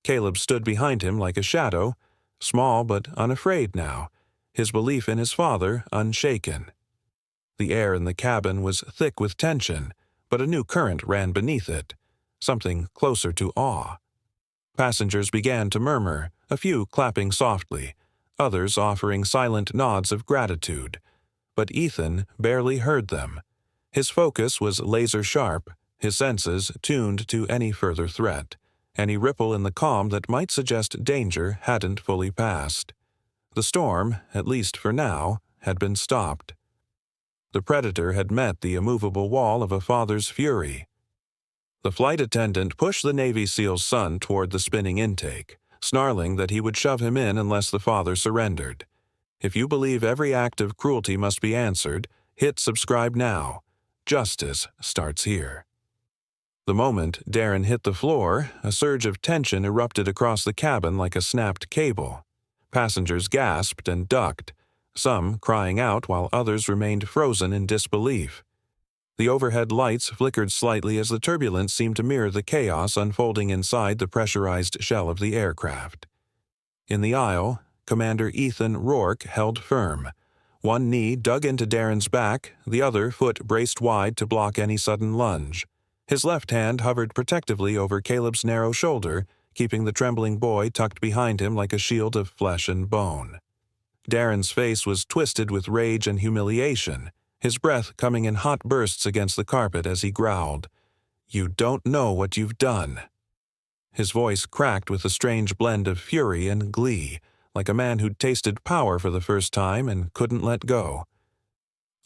Caleb stood behind him like a shadow, small but unafraid now, his belief in his father unshaken. The air in the cabin was thick with tension, but a new current ran beneath it, something closer to awe. Passengers began to murmur, a few clapping softly, others offering silent nods of gratitude. But Ethan barely heard them. His focus was laser-sharp, his senses tuned to any further threat. Any ripple in the calm that might suggest danger hadn't fully passed. The storm, at least for now, had been stopped. The predator had met the immovable wall of a father's fury. The flight attendant pushed the Navy SEAL's son toward the spinning intake, snarling that he would shove him in unless the father surrendered. If you believe every act of cruelty must be answered, hit subscribe now. Justice starts here. The moment Darren hit the floor, a surge of tension erupted across the cabin like a snapped cable. Passengers gasped and ducked, some crying out while others remained frozen in disbelief. The overhead lights flickered slightly as the turbulence seemed to mirror the chaos unfolding inside the pressurized shell of the aircraft. In the aisle, Commander Ethan Rourke held firm. One knee dug into Darren's back, the other foot braced wide to block any sudden lunge. His left hand hovered protectively over Caleb's narrow shoulder, keeping the trembling boy tucked behind him like a shield of flesh and bone. Darren's face was twisted with rage and humiliation, his breath coming in hot bursts against the carpet as he growled, "You don't know what you've done." His voice cracked with a strange blend of fury and glee, like a man who'd tasted power for the first time and couldn't let go.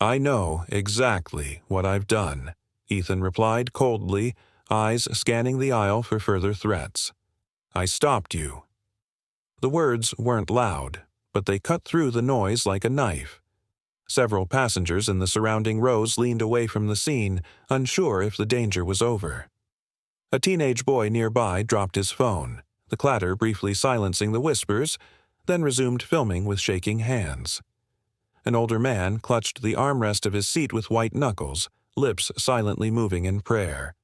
"I know exactly what I've done," Ethan replied coldly, eyes scanning the aisle for further threats. "I stopped you." The words weren't loud, but they cut through the noise like a knife. Several passengers in the surrounding rows leaned away from the scene, unsure if the danger was over. A teenage boy nearby dropped his phone, the clatter briefly silencing the whispers, then resumed filming with shaking hands. An older man clutched the armrest of his seat with white knuckles, lips silently moving in prayer.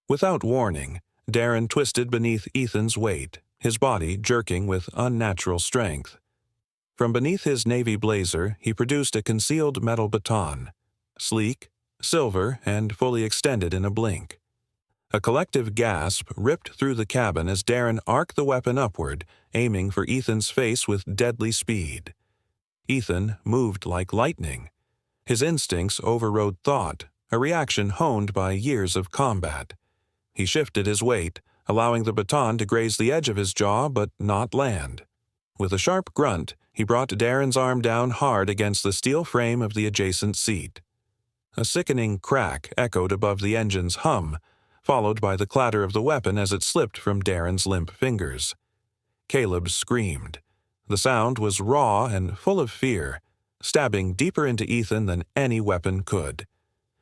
Without warning, Darren twisted beneath Ethan's weight, his body jerking with unnatural strength. From beneath his navy blazer, he produced a concealed metal baton, sleek, silver, and fully extended in a blink. A collective gasp ripped through the cabin as Darren arced the weapon upward, aiming for Ethan's face with deadly speed. Ethan moved like lightning. His instincts overrode thought, a reaction honed by years of combat. He shifted his weight, allowing the baton to graze the edge of his jaw but not land. With a sharp grunt, he brought Darren's arm down hard against the steel frame of the adjacent seat. A sickening crack echoed above the engine's hum, followed by the clatter of the weapon as it slipped from Darren's limp fingers. Caleb screamed. The sound was raw and full of fear, stabbing deeper into Ethan than any weapon could.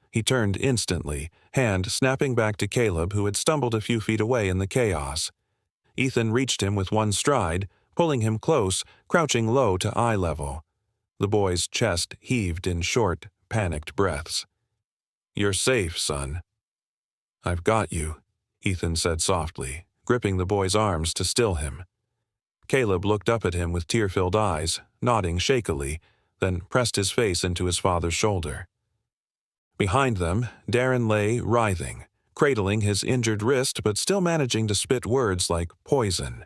He turned instantly, hand snapping back to Caleb, who had stumbled a few feet away in the chaos. Ethan reached him with one stride, pulling him close, crouching low to eye level. The boy's chest heaved in short, panicked breaths. "You're safe, son." "I've got you," Ethan said softly, gripping the boy's arms to still him. Caleb looked up at him with tear-filled eyes, nodding shakily, then pressed his face into his father's shoulder. Behind them, Darren lay writhing, cradling his injured wrist but still managing to spit words like poison.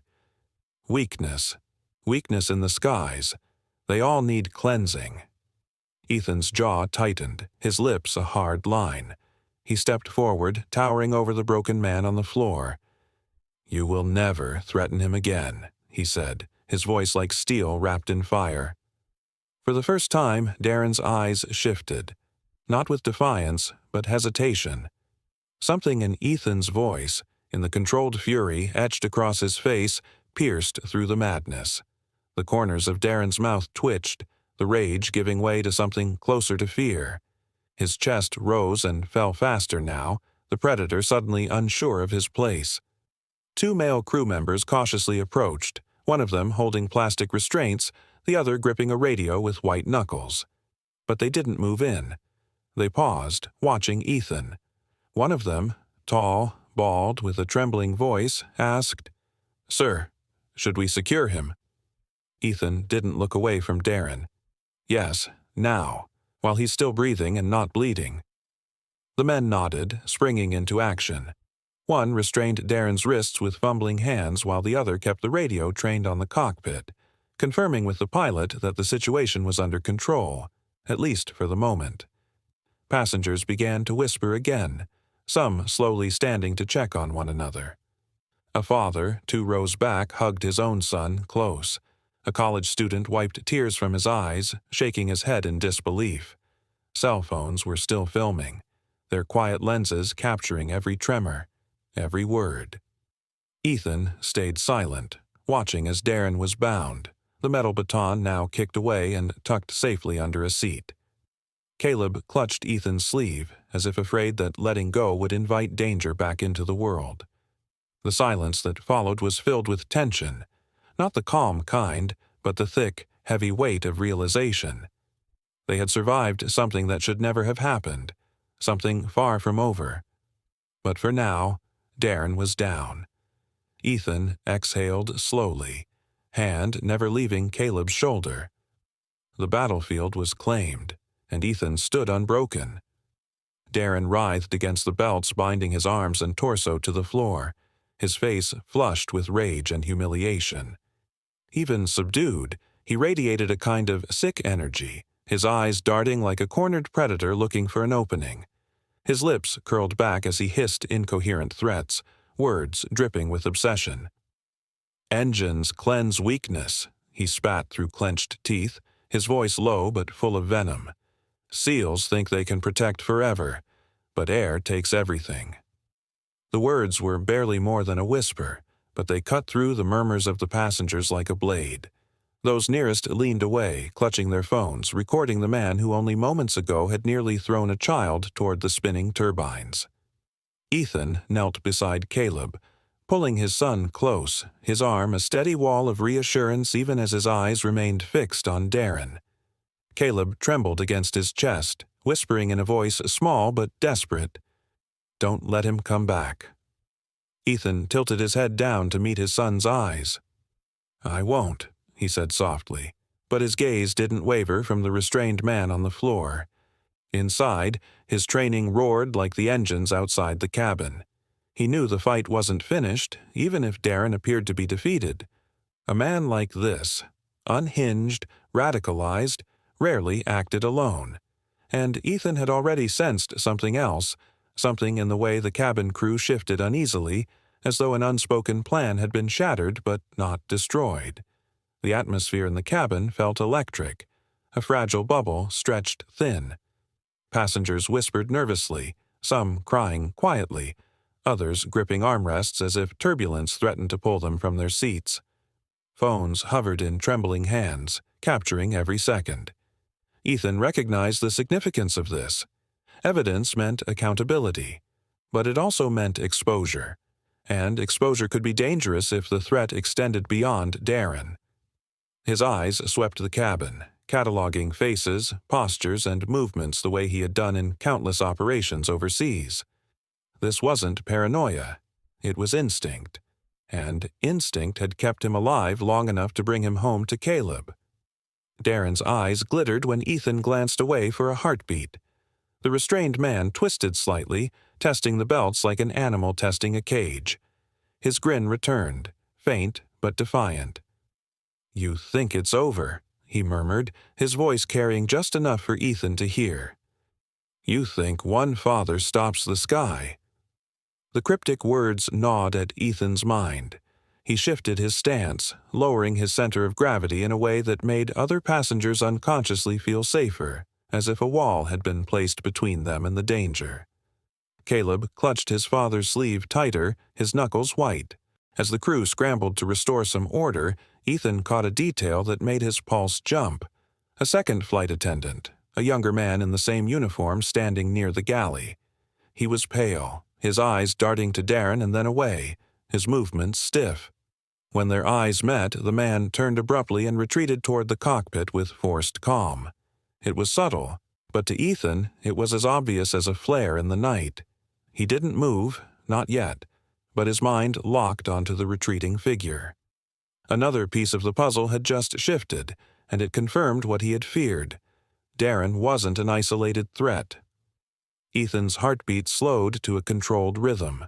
Weakness. Weakness in the skies. They all need cleansing. Ethan's jaw tightened, his lips a hard line. He stepped forward, towering over the broken man on the floor. "You will never threaten him again," he said, his voice like steel wrapped in fire. For the first time, Darren's eyes shifted. Not with defiance, but hesitation. Something in Ethan's voice, in the controlled fury etched across his face, pierced through the madness. The corners of Darren's mouth twitched, the rage giving way to something closer to fear. His chest rose and fell faster now, the predator suddenly unsure of his place. Two male crew members cautiously approached, one of them holding plastic restraints, the other gripping a radio with white knuckles. But they didn't move in. They paused, watching Ethan. One of them, tall, bald, with a trembling voice, asked, "Sir, should we secure him?" Ethan didn't look away from Darren. "Yes, now, while he's still breathing and not bleeding." The men nodded, springing into action. One restrained Darren's wrists with fumbling hands while the other kept the radio trained on the cockpit, confirming with the pilot that the situation was under control, at least for the moment. Passengers began to whisper again, some slowly standing to check on one another. A father, 2 rows back, hugged his own son close. A college student wiped tears from his eyes, shaking his head in disbelief. Cell phones were still filming, their quiet lenses capturing every tremor, every word. Ethan stayed silent, watching as Darren was bound, the metal baton now kicked away and tucked safely under a seat. Caleb clutched Ethan's sleeve, as if afraid that letting go would invite danger back into the world. The silence that followed was filled with tension, not the calm kind, but the thick, heavy weight of realization. They had survived something that should never have happened, something far from over. But for now, Darren was down. Ethan exhaled slowly, hand never leaving Caleb's shoulder. The battlefield was claimed, and Ethan stood unbroken. Darren writhed against the belts binding his arms and torso to the floor, his face flushed with rage and humiliation. Even subdued, he radiated a kind of sick energy, his eyes darting like a cornered predator looking for an opening. His lips curled back as he hissed incoherent threats, words dripping with obsession. "Engines cleanse weakness," he spat through clenched teeth, his voice low but full of venom. "Seals think they can protect forever, but air takes everything." The words were barely more than a whisper, but they cut through the murmurs of the passengers like a blade. Those nearest leaned away, clutching their phones, recording the man who only moments ago had nearly thrown a child toward the spinning turbines. Ethan knelt beside Caleb, pulling his son close, his arm a steady wall of reassurance even as his eyes remained fixed on Darren. Caleb trembled against his chest, whispering in a voice small but desperate, "Don't let him come back." Ethan tilted his head down to meet his son's eyes. "I won't," he said softly, but his gaze didn't waver from the restrained man on the floor. Inside, his training roared like the engines outside the cabin. He knew the fight wasn't finished, even if Darren appeared to be defeated. A man like this, unhinged, radicalized, rarely acted alone. And Ethan had already sensed something else, something in the way the cabin crew shifted uneasily, as though an unspoken plan had been shattered but not destroyed. The atmosphere in the cabin felt electric. A fragile bubble stretched thin. Passengers whispered nervously, some crying quietly, others gripping armrests as if turbulence threatened to pull them from their seats. Phones hovered in trembling hands, capturing every second. Ethan recognized the significance of this. Evidence meant accountability, but it also meant exposure. And exposure could be dangerous if the threat extended beyond Darren. His eyes swept the cabin, cataloging faces, postures, and movements the way he had done in countless operations overseas. This wasn't paranoia. It was instinct. And instinct had kept him alive long enough to bring him home to Caleb. Darren's eyes glittered when Ethan glanced away for a heartbeat. The restrained man twisted slightly, testing the belts like an animal testing a cage. His grin returned, faint but defiant. "You think it's over," he murmured, his voice carrying just enough for Ethan to hear. "You think one father stops the sky." The cryptic words gnawed at Ethan's mind. He shifted his stance, lowering his center of gravity in a way that made other passengers unconsciously feel safer, as if a wall had been placed between them and the danger. Caleb clutched his father's sleeve tighter, his knuckles white. As the crew scrambled to restore some order, Ethan caught a detail that made his pulse jump. A second flight attendant, a younger man in the same uniform standing near the galley. He was pale, his eyes darting to Darren and then away, his movements stiff. When their eyes met, the man turned abruptly and retreated toward the cockpit with forced calm. It was subtle, but to Ethan it was as obvious as a flare in the night. He didn't move, not yet, but his mind locked onto the retreating figure. Another piece of the puzzle had just shifted, and it confirmed what he had feared. Darren wasn't an isolated threat. Ethan's heartbeat slowed to a controlled rhythm.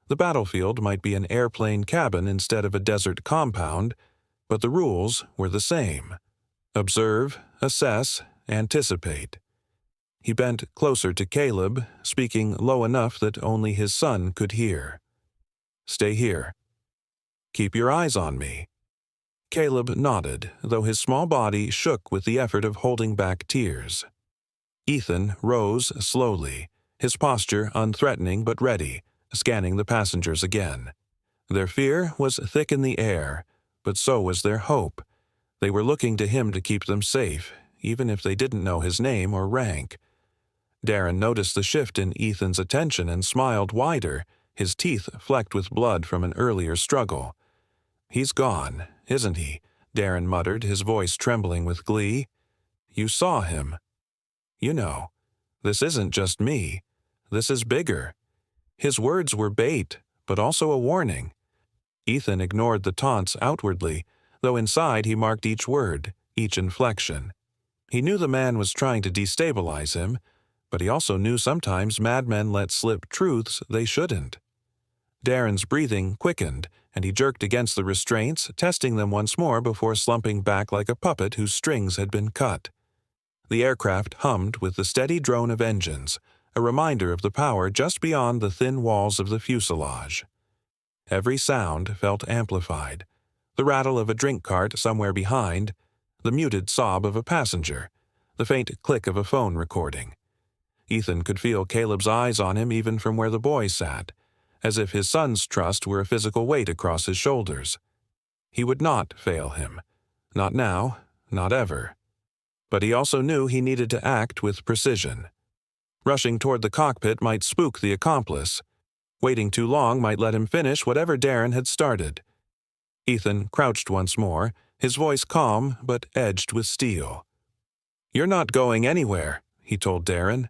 The battlefield might be an airplane cabin instead of a desert compound, but the rules were the same. Observe, assess, anticipate. He bent closer to Caleb, speaking low enough that only his son could hear. "Stay here. Keep your eyes on me." Caleb nodded, though his small body shook with the effort of holding back tears. Ethan rose slowly, his posture unthreatening but ready, scanning the passengers again. Their fear was thick in the air, but so was their hope. They were looking to him to keep them safe, even if they didn't know his name or rank. Darren noticed the shift in Ethan's attention and smiled wider, his teeth flecked with blood from an earlier struggle. "He's gone, isn't he?" Darren muttered, his voice trembling with glee. "You saw him. You know, this isn't just me. This is bigger." His words were bait, but also a warning. Ethan ignored the taunts outwardly, though inside he marked each word, each inflection. He knew the man was trying to destabilize him, but he also knew sometimes madmen let slip truths they shouldn't. Darren's breathing quickened, and he jerked against the restraints, testing them once more before slumping back like a puppet whose strings had been cut. The aircraft hummed with the steady drone of engines, a reminder of the power just beyond the thin walls of the fuselage. Every sound felt amplified. The rattle of a drink cart somewhere behind, the muted sob of a passenger, the faint click of a phone recording. Ethan could feel Caleb's eyes on him even from where the boy sat, as if his son's trust were a physical weight across his shoulders. He would not fail him. Not now, not ever. But he also knew he needed to act with precision. Rushing toward the cockpit might spook the accomplice. Waiting too long might let him finish whatever Darren had started. Ethan crouched once more, his voice calm but edged with steel. "You're not going anywhere," he told Darren.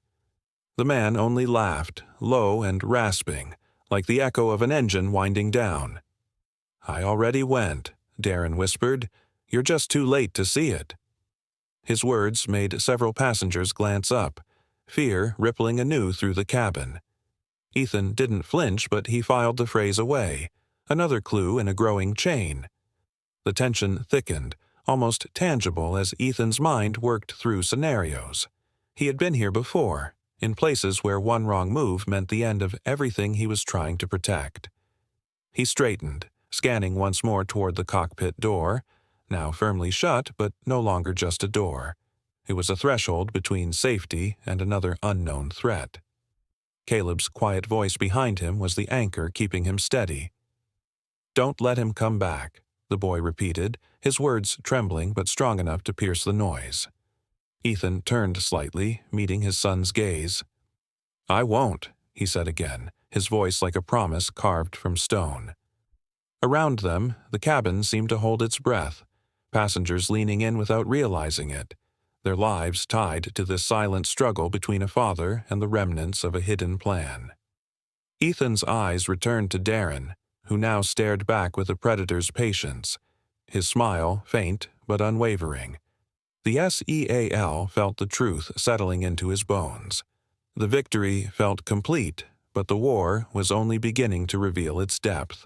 The man only laughed, low and rasping, like the echo of an engine winding down. "I already went," Darren whispered. "You're just too late to see it." His words made several passengers glance up, fear rippling anew through the cabin. Ethan didn't flinch, but he filed the phrase away, another clue in a growing chain. The tension thickened, almost tangible as Ethan's mind worked through scenarios. He had been here before, in places where one wrong move meant the end of everything he was trying to protect. He straightened, scanning once more toward the cockpit door, now firmly shut but no longer just a door. It was a threshold between safety and another unknown threat. Caleb's quiet voice behind him was the anchor keeping him steady. "Don't let him come back," the boy repeated, his words trembling but strong enough to pierce the noise. Ethan turned slightly, meeting his son's gaze. "I won't," he said again, his voice like a promise carved from stone. Around them, the cabin seemed to hold its breath, passengers leaning in without realizing it, their lives tied to this silent struggle between a father and the remnants of a hidden plan. Ethan's eyes returned to Darren, who now stared back with a predator's patience, his smile faint but unwavering. The SEAL felt the truth settling into his bones. The victory felt complete, but the war was only beginning to reveal its depth.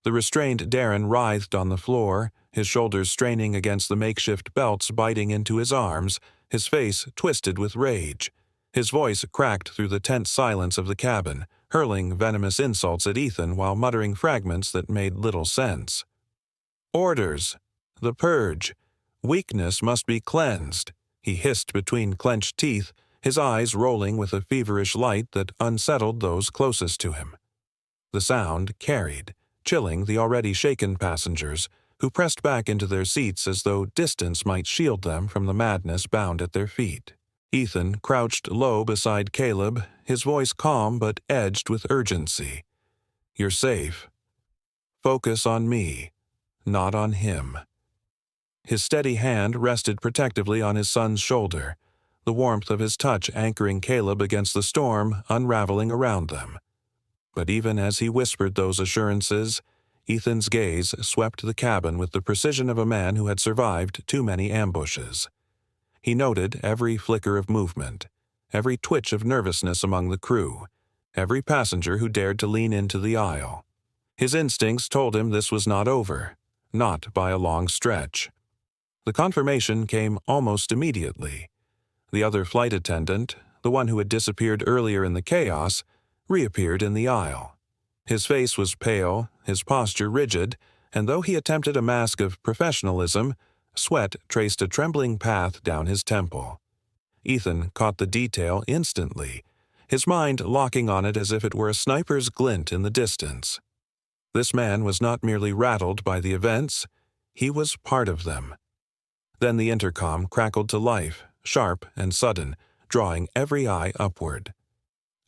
The restrained Darren writhed on the floor, his shoulders straining against the makeshift belts biting into his arms, his face twisted with rage. His voice cracked through the tense silence of the cabin, hurling venomous insults at Ethan while muttering fragments that made little sense. "Orders! The purge! Weakness must be cleansed," he hissed between clenched teeth, his eyes rolling with a feverish light that unsettled those closest to him. The sound carried, chilling the already shaken passengers, who pressed back into their seats as though distance might shield them from the madness bound at their feet. Ethan crouched low beside Caleb, his voice calm but edged with urgency. "You're safe. Focus on me, not on him." His steady hand rested protectively on his son's shoulder, the warmth of his touch anchoring Caleb against the storm unraveling around them. But even as he whispered those assurances, Ethan's gaze swept the cabin with the precision of a man who had survived too many ambushes. He noted every flicker of movement, every twitch of nervousness among the crew, every passenger who dared to lean into the aisle. His instincts told him this was not over, not by a long stretch. The confirmation came almost immediately. The other flight attendant, the one who had disappeared earlier in the chaos, reappeared in the aisle. His face was pale, his posture rigid, and though he attempted a mask of professionalism, sweat traced a trembling path down his temple. Ethan caught the detail instantly, his mind locking on it as if it were a sniper's glint in the distance. This man was not merely rattled by the events, he was part of them. Then the intercom crackled to life, sharp and sudden, drawing every eye upward.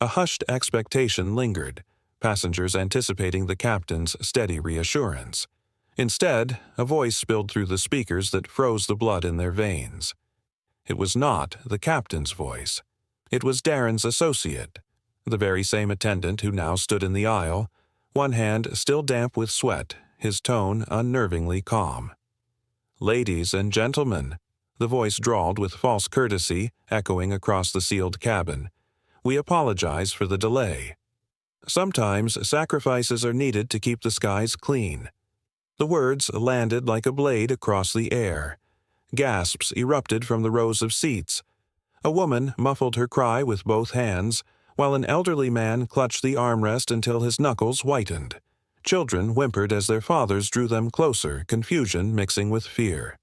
A hushed expectation lingered, passengers anticipating the captain's steady reassurance. Instead, a voice spilled through the speakers that froze the blood in their veins. It was not the captain's voice. It was Darren's associate, the very same attendant who now stood in the aisle, one hand still damp with sweat, his tone unnervingly calm. "Ladies and gentlemen," the voice drawled with false courtesy, echoing across the sealed cabin, "we apologize for the delay. Sometimes sacrifices are needed to keep the skies clean." The words landed like a blade across the air. Gasps erupted from the rows of seats. A woman muffled her cry with both hands, while an elderly man clutched the armrest until his knuckles whitened. Children whimpered as their fathers drew them closer, confusion mixing with fear.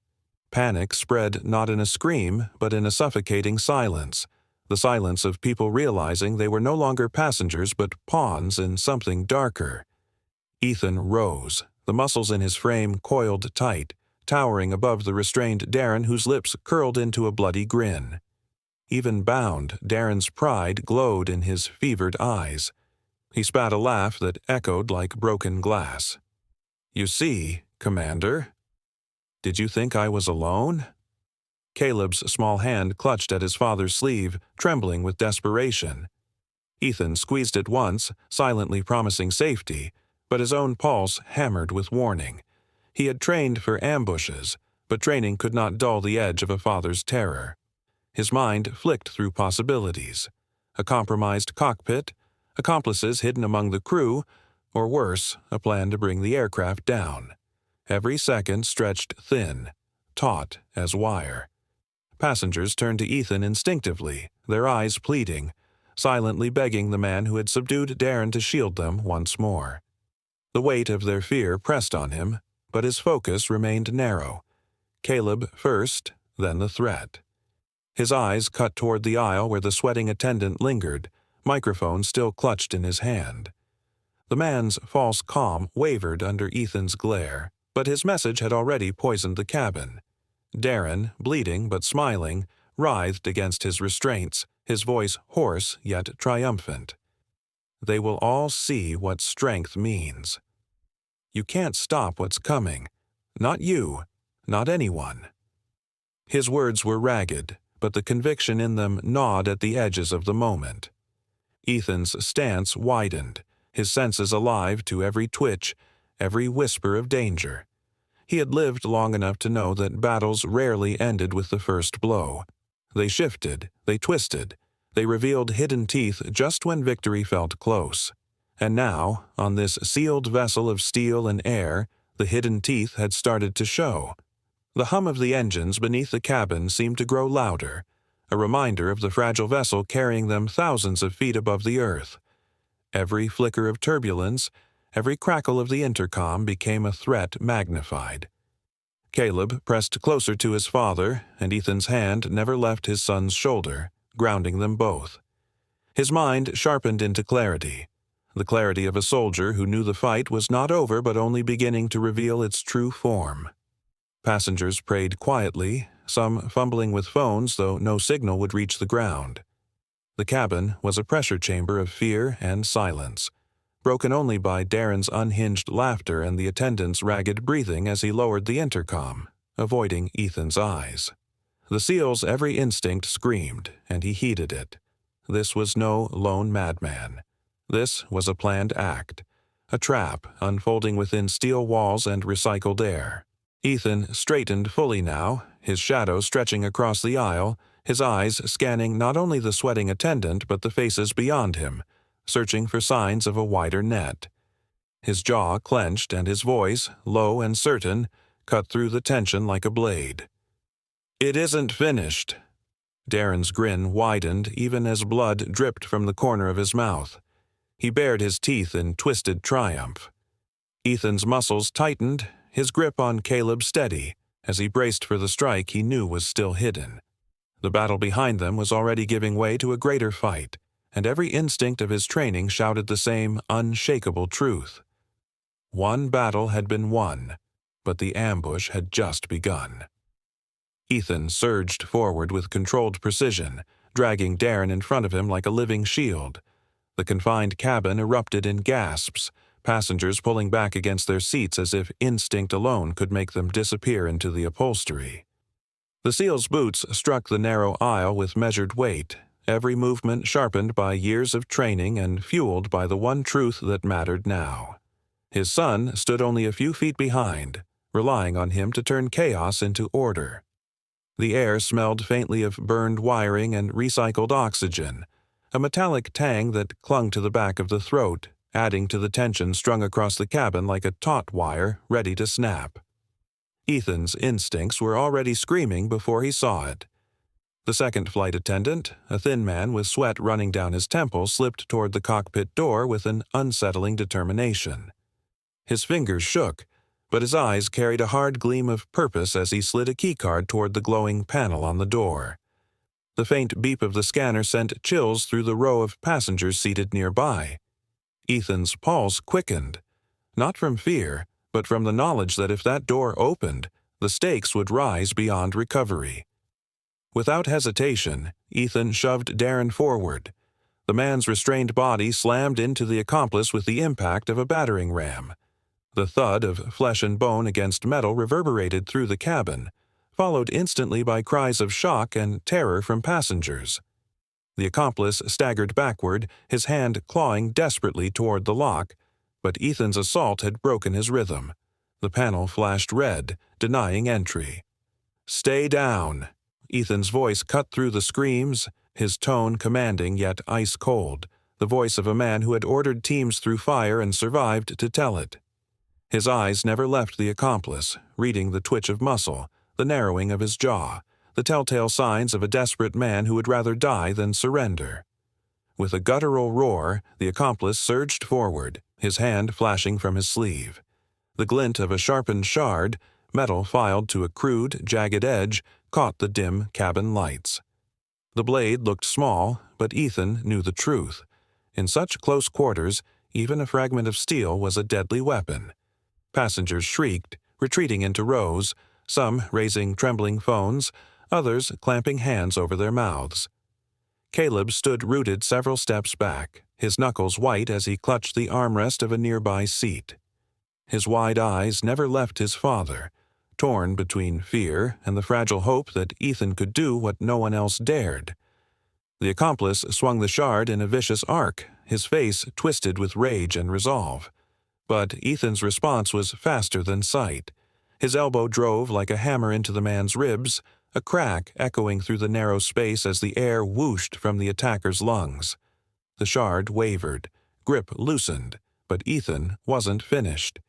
Panic spread not in a scream, but in a suffocating silence, the silence of people realizing they were no longer passengers but pawns in something darker. Ethan rose, the muscles in his frame coiled tight, towering above the restrained Darren whose lips curled into a bloody grin. Even bound, Darren's pride glowed in his fevered eyes. He spat a laugh that echoed like broken glass. "You see, Commander, did you think I was alone?" Caleb's small hand clutched at his father's sleeve, trembling with desperation. Ethan squeezed it once, silently promising safety, but his own pulse hammered with warning. He had trained for ambushes, but training could not dull the edge of a father's terror. His mind flicked through possibilities. A compromised cockpit, accomplices hidden among the crew, or worse, a plan to bring the aircraft down. Every second stretched thin, taut as wire. Passengers turned to Ethan instinctively, their eyes pleading, silently begging the man who had subdued Darren to shield them once more. The weight of their fear pressed on him, but his focus remained narrow. Caleb first, then the threat. His eyes cut toward the aisle where the sweating attendant lingered, microphone still clutched in his hand. The man's false calm wavered under Ethan's glare, but his message had already poisoned the cabin. Darren, bleeding but smiling, writhed against his restraints, his voice hoarse yet triumphant. "They will all see what strength means. You can't stop what's coming. Not you, not anyone." His words were ragged, but the conviction in them gnawed at the edges of the moment. Ethan's stance widened, his senses alive to every twitch, every whisper of danger. He had lived long enough to know that battles rarely ended with the first blow. They shifted, they twisted, they revealed hidden teeth just when victory felt close. And now, on this sealed vessel of steel and air, the hidden teeth had started to show. The hum of the engines beneath the cabin seemed to grow louder, a reminder of the fragile vessel carrying them thousands of feet above the earth. Every flicker of turbulence, every crackle of the intercom became a threat magnified. Caleb pressed closer to his father, and Ethan's hand never left his son's shoulder, grounding them both. His mind sharpened into clarity. the clarity of a soldier who knew the fight was not over but only beginning to reveal its true form. Passengers prayed quietly, some fumbling with phones, though no signal would reach the ground. The cabin was a pressure chamber of fear and silence, broken only by Darren's unhinged laughter and the attendant's ragged breathing as he lowered the intercom, avoiding Ethan's eyes. The SEAL's every instinct screamed, and he heeded it. This was no lone madman. This was a planned act, a trap unfolding within steel walls and recycled air. Ethan straightened fully now, his shadow stretching across the aisle, his eyes scanning not only the sweating attendant but the faces beyond him, searching for signs of a wider net. His jaw clenched and his voice, low and certain, cut through the tension like a blade. "It isn't finished." Darren's grin widened even as blood dripped from the corner of his mouth. He bared his teeth in twisted triumph. Ethan's muscles tightened, his grip on Caleb steady, as he braced for the strike he knew was still hidden. The battle behind them was already giving way to a greater fight, and every instinct of his training shouted the same unshakable truth. One battle had been won, but the ambush had just begun. Ethan surged forward with controlled precision, dragging Darren in front of him like a living shield. The confined cabin erupted in gasps, passengers pulling back against their seats as if instinct alone could make them disappear into the upholstery. The SEAL's boots struck the narrow aisle with measured weight, every movement sharpened by years of training and fueled by the one truth that mattered now. His son stood only a few feet behind, relying on him to turn chaos into order. The air smelled faintly of burned wiring and recycled oxygen, a metallic tang that clung to the back of the throat, adding to the tension strung across the cabin like a taut wire ready to snap. Ethan's instincts were already screaming before he saw it. The second flight attendant, a thin man with sweat running down his temples, slipped toward the cockpit door with an unsettling determination. His fingers shook, but his eyes carried a hard gleam of purpose as he slid a keycard toward the glowing panel on the door. The faint beep of the scanner sent chills through the row of passengers seated nearby. Ethan's pulse quickened, not from fear, but from the knowledge that if that door opened, the stakes would rise beyond recovery. Without hesitation, Ethan shoved Darren forward. The man's restrained body slammed into the accomplice with the impact of a battering ram. The thud of flesh and bone against metal reverberated through the cabin, followed instantly by cries of shock and terror from passengers. The accomplice staggered backward, his hand clawing desperately toward the lock, but Ethan's assault had broken his rhythm. The panel flashed red, denying entry. "Stay down." Ethan's voice cut through the screams, his tone commanding yet ice-cold, the voice of a man who had ordered teams through fire and survived to tell it. His eyes never left the accomplice, reading the twitch of muscle, the narrowing of his jaw, the telltale signs of a desperate man who would rather die than surrender. With a guttural roar, the accomplice surged forward, his hand flashing from his sleeve. The glint of a sharpened shard, metal filed to a crude, jagged edge, caught the dim cabin lights. The blade looked small, but Ethan knew the truth. In such close quarters, even a fragment of steel was a deadly weapon. Passengers shrieked, retreating into rows, some raising trembling phones, others clamping hands over their mouths. Caleb stood rooted several steps back, his knuckles white as he clutched the armrest of a nearby seat. His wide eyes never left his father, torn between fear and the fragile hope that Ethan could do what no one else dared. The accomplice swung the shard in a vicious arc, his face twisted with rage and resolve. But Ethan's response was faster than sight. His elbow drove like a hammer into the man's ribs, a crack echoing through the narrow space as the air whooshed from the attacker's lungs. The shard wavered, grip loosened, but Ethan wasn't finished.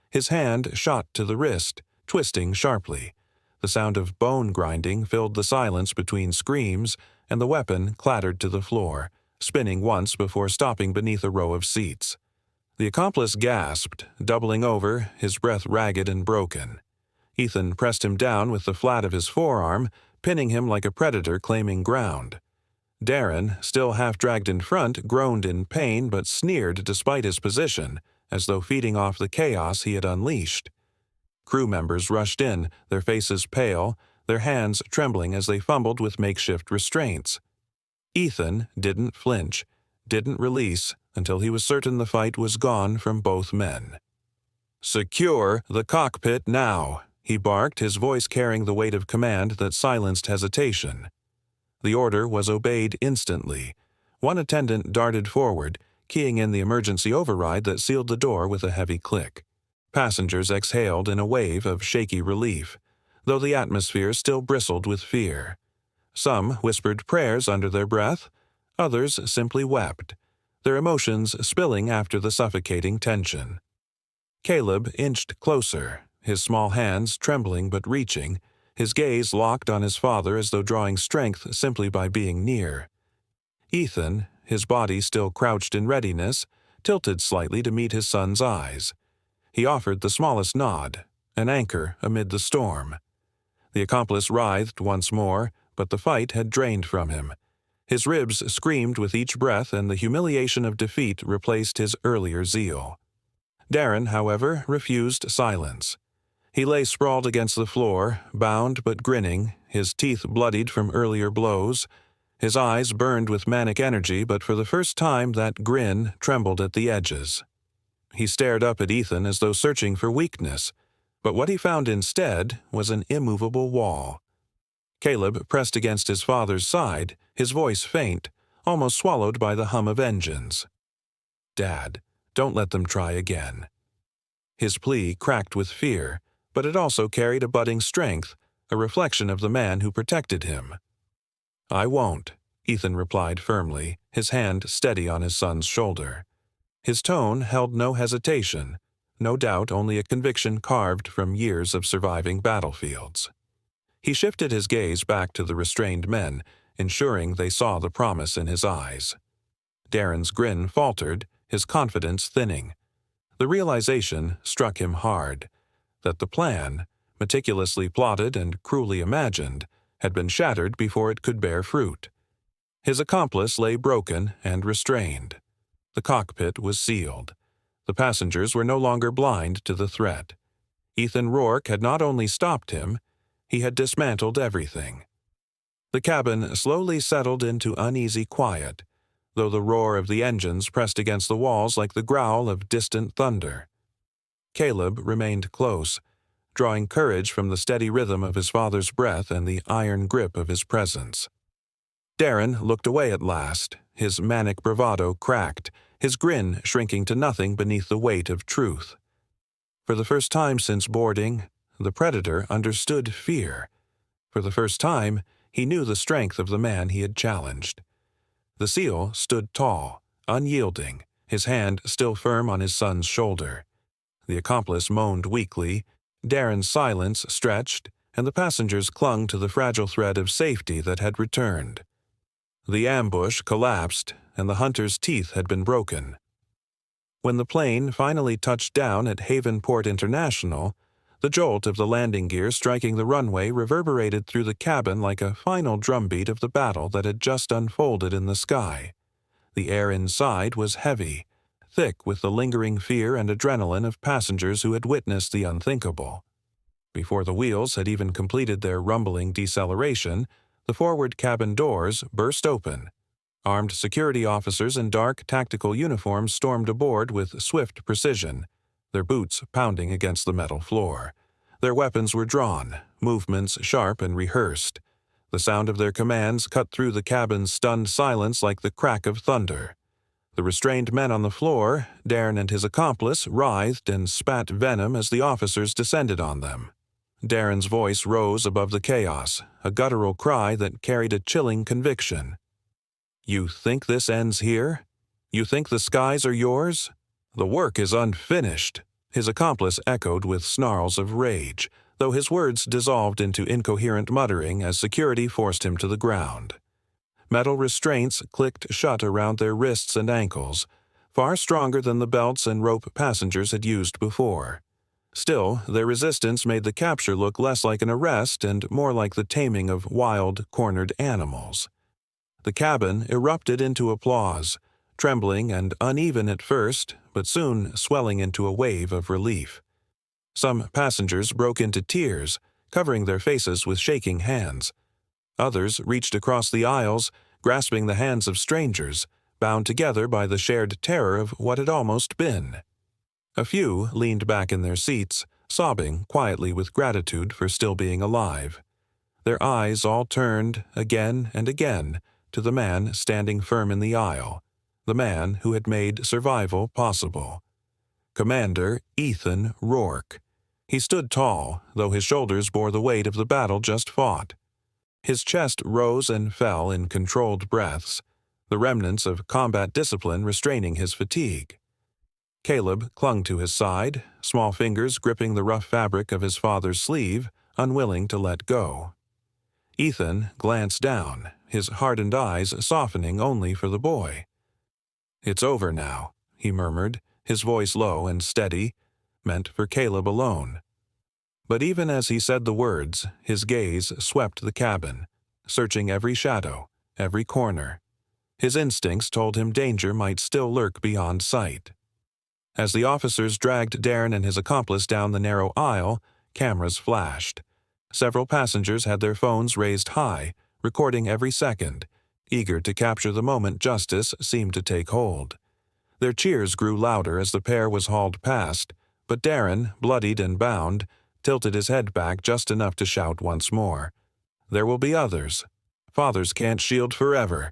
His hand shot to the wrist, twisting sharply. The sound of bone grinding filled the silence between screams, and the weapon clattered to the floor, spinning once before stopping beneath a row of seats. The accomplice gasped, doubling over, his breath ragged and broken. Ethan pressed him down with the flat of his forearm, pinning him like a predator claiming ground. Darren, still half dragged in front, groaned in pain but sneered despite his position, as though feeding off the chaos he had unleashed. Crew members rushed in, their faces pale, their hands trembling as they fumbled with makeshift restraints. Ethan didn't flinch, didn't release, until he was certain the fight was gone from both men. "Secure the cockpit now," he barked, his voice carrying the weight of command that silenced hesitation. The order was obeyed instantly. One attendant darted forward, keying in the emergency override that sealed the door with a heavy click. Passengers exhaled in a wave of shaky relief, though the atmosphere still bristled with fear. Some whispered prayers under their breath, others simply wept, their emotions spilling after the suffocating tension. Caleb inched closer, his small hands trembling but reaching, his gaze locked on his father as though drawing strength simply by being near. Ethan, his body still crouched in readiness, tilted slightly to meet his son's eyes. He offered the smallest nod, an anchor amid the storm. The accomplice writhed once more, but the fight had drained from him. His ribs screamed with each breath, and the humiliation of defeat replaced his earlier zeal. Darren, however, refused silence. He lay sprawled against the floor, bound but grinning, his teeth bloodied from earlier blows. His eyes burned with manic energy, but for the first time that grin trembled at the edges. He stared up at Ethan as though searching for weakness, but what he found instead was an immovable wall. Caleb pressed against his father's side, his voice faint, almost swallowed by the hum of engines. "Dad, don't let them try again." His plea cracked with fear, but it also carried a budding strength, a reflection of the man who protected him. "I won't," Ethan replied firmly, his hand steady on his son's shoulder. His tone held no hesitation, no doubt only a conviction carved from years of surviving battlefields. He shifted his gaze back to the restrained men, ensuring they saw the promise in his eyes. Darren's grin faltered, his confidence thinning. The realization struck him hard, that the plan, meticulously plotted and cruelly imagined, had been shattered before it could bear fruit. His accomplice lay broken and restrained. The cockpit was sealed. The passengers were no longer blind to the threat. Ethan Rourke had not only stopped him, he had dismantled everything. The cabin slowly settled into uneasy quiet, though the roar of the engines pressed against the walls like the growl of distant thunder. Caleb remained close, drawing courage from the steady rhythm of his father's breath and the iron grip of his presence. Darren looked away at last, his manic bravado cracked, his grin shrinking to nothing beneath the weight of truth. For the first time since boarding, the predator understood fear. For the first time, he knew the strength of the man he had challenged. The SEAL stood tall, unyielding, his hand still firm on his son's shoulder. The accomplice moaned weakly, Darren's silence stretched, and the passengers clung to the fragile thread of safety that had returned. The ambush collapsed, and the hunter's teeth had been broken. When the plane finally touched down at Havenport International, the jolt of the landing gear striking the runway reverberated through the cabin like a final drumbeat of the battle that had just unfolded in the sky. The air inside was heavy, thick with the lingering fear and adrenaline of passengers who had witnessed the unthinkable. Before the wheels had even completed their rumbling deceleration, the forward cabin doors burst open. Armed security officers in dark tactical uniforms stormed aboard with swift precision, their boots pounding against the metal floor. Their weapons were drawn, movements sharp and rehearsed. The sound of their commands cut through the cabin's stunned silence like the crack of thunder. The restrained men on the floor, Darren and his accomplice, writhed and spat venom as the officers descended on them. Darren's voice rose above the chaos, a guttural cry that carried a chilling conviction. "You think this ends here? You think the skies are yours? The work is unfinished," his accomplice echoed with snarls of rage, though his words dissolved into incoherent muttering as security forced him to the ground. Metal restraints clicked shut around their wrists and ankles, far stronger than the belts and rope passengers had used before. Still, their resistance made the capture look less like an arrest and more like the taming of wild, cornered animals. The cabin erupted into applause, trembling and uneven at first, but soon swelling into a wave of relief. Some passengers broke into tears, covering their faces with shaking hands. Others reached across the aisles, grasping the hands of strangers, bound together by the shared terror of what had almost been. A few leaned back in their seats, sobbing quietly with gratitude for still being alive. Their eyes all turned, again and again, to the man standing firm in the aisle, the man who had made survival possible. Commander Ethan Rourke. He stood tall, though his shoulders bore the weight of the battle just fought. His chest rose and fell in controlled breaths, the remnants of combat discipline restraining his fatigue. Caleb clung to his side, small fingers gripping the rough fabric of his father's sleeve, unwilling to let go. Ethan glanced down, his hardened eyes softening only for the boy. "It's over now," he murmured, his voice low and steady, meant for Caleb alone. But even as he said the words, his gaze swept the cabin, searching every shadow, every corner. His instincts told him danger might still lurk beyond sight. As the officers dragged Darren and his accomplice down the narrow aisle, cameras flashed. Several passengers had their phones raised high, recording every second, eager to capture the moment justice seemed to take hold. Their cheers grew louder as the pair was hauled past, but Darren, bloodied and bound, tilted his head back just enough to shout once more. "There will be others. Fathers can't shield forever."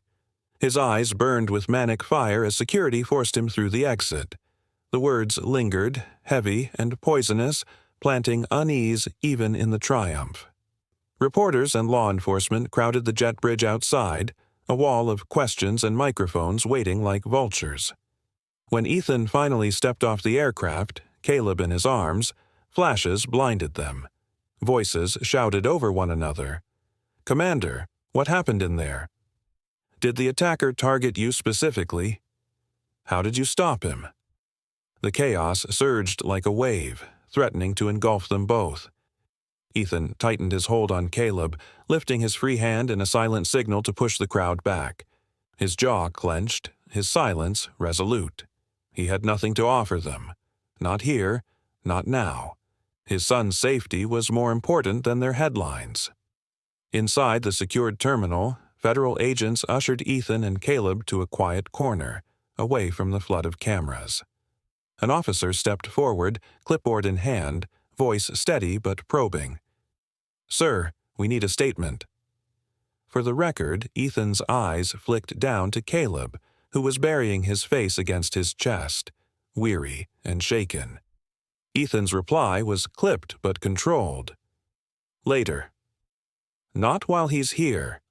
His eyes burned with manic fire as security forced him through the exit. The words lingered, heavy and poisonous, planting unease even in the triumph. Reporters and law enforcement crowded the jet bridge outside, a wall of questions and microphones waiting like vultures. When Ethan finally stepped off the aircraft, Caleb in his arms, flashes blinded them. Voices shouted over one another. "Commander, what happened in there? Did the attacker target you specifically? How did you stop him?" The chaos surged like a wave, threatening to engulf them both. Ethan tightened his hold on Caleb, lifting his free hand in a silent signal to push the crowd back. His jaw clenched, his silence resolute. He had nothing to offer them. Not here, not now. His son's safety was more important than their headlines. Inside the secured terminal, federal agents ushered Ethan and Caleb to a quiet corner, away from the flood of cameras. An officer stepped forward, clipboard in hand, voice steady but probing. "Sir, we need a statement." For the record, Ethan's eyes flicked down to Caleb, who was burying his face against his chest, weary and shaken. Ethan's reply was clipped but controlled. "Later." "Not while he's here."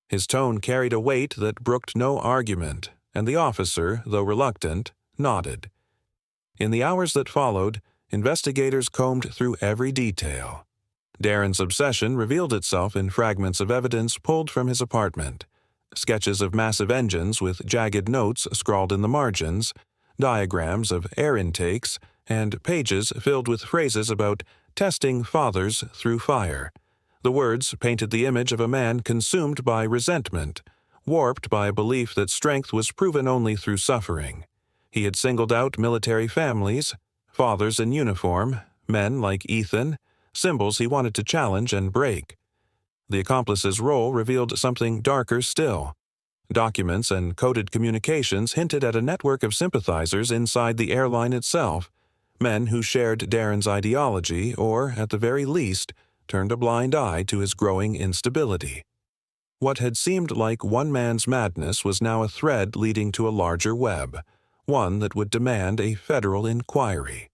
His tone carried a weight that brooked no argument, and the officer, though reluctant, nodded. In the hours that followed, investigators combed through every detail. Darren's obsession revealed itself in fragments of evidence pulled from his apartment, sketches of massive engines with jagged notes scrawled in the margins, diagrams of air intakes, and pages filled with phrases about testing fathers through fire. The words painted the image of a man consumed by resentment, warped by a belief that strength was proven only through suffering. He had singled out military families, fathers in uniform, men like Ethan, symbols he wanted to challenge and break. The accomplice's role revealed something darker still. Documents and coded communications hinted at a network of sympathizers inside the airline itself, men who shared Darren's ideology or, at the very least, turned a blind eye to his growing instability. What had seemed like one man's madness was now a thread leading to a larger web, one that would demand a federal inquiry.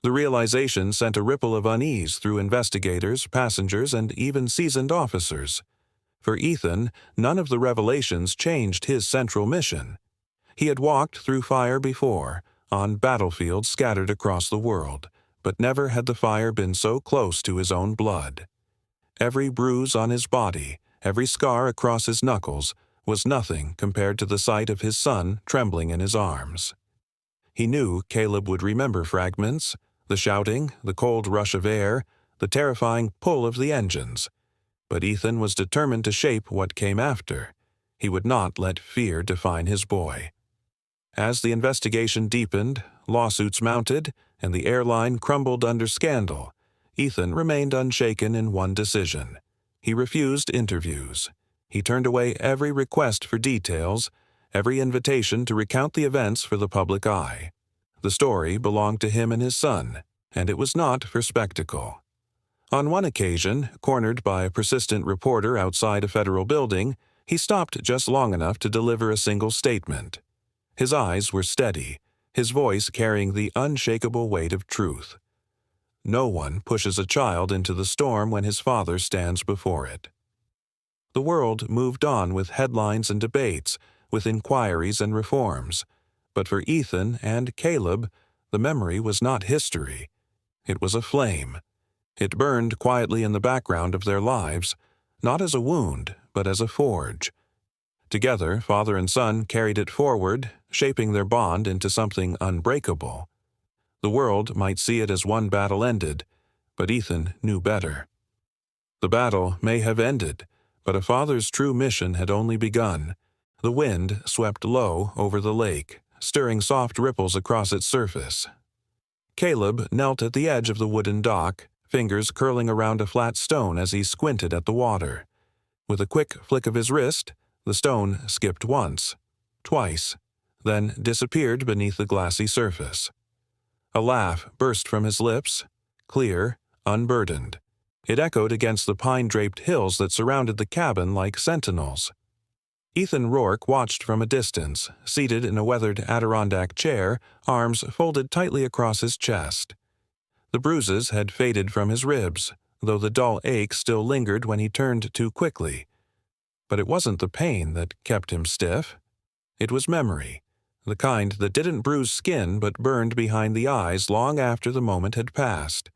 The realization sent a ripple of unease through investigators, passengers, and even seasoned officers. For Ethan, none of the revelations changed his central mission. He had walked through fire before, on battlefields scattered across the world, but never had the fire been so close to his own blood. Every bruise on his body, every scar across his knuckles, was nothing compared to the sight of his son trembling in his arms. He knew Caleb would remember fragments, the shouting, the cold rush of air, the terrifying pull of the engines. But Ethan was determined to shape what came after. He would not let fear define his boy. As the investigation deepened, lawsuits mounted, and the airline crumbled under scandal, Ethan remained unshaken in one decision. He refused interviews. He turned away every request for details, every invitation to recount the events for the public eye. The story belonged to him and his son, and it was not for spectacle. On one occasion, cornered by a persistent reporter outside a federal building, he stopped just long enough to deliver a single statement. His eyes were steady, his voice carrying the unshakable weight of truth. No one pushes a child into the storm when his father stands before it. The world moved on with headlines and debates, with inquiries and reforms. But for Ethan and Caleb, the memory was not history. It was a flame. It burned quietly in the background of their lives, not as a wound, but as a forge. Together, father and son carried it forward, shaping their bond into something unbreakable. The world might see it as one battle ended, but Ethan knew better. The battle may have ended, but a father's true mission had only begun. The wind swept low over the lake, stirring soft ripples across its surface. Caleb knelt at the edge of the wooden dock, fingers curling around a flat stone as he squinted at the water. With a quick flick of his wrist, the stone skipped once, twice, then disappeared beneath the glassy surface. A laugh burst from his lips, clear, unburdened. It echoed against the pine-draped hills that surrounded the cabin like sentinels. Ethan Rourke watched from a distance, seated in a weathered Adirondack chair, arms folded tightly across his chest. The bruises had faded from his ribs, though the dull ache still lingered when he turned too quickly. But it wasn't the pain that kept him stiff. It was memory, the kind that didn't bruise skin but burned behind the eyes long after the moment had passed.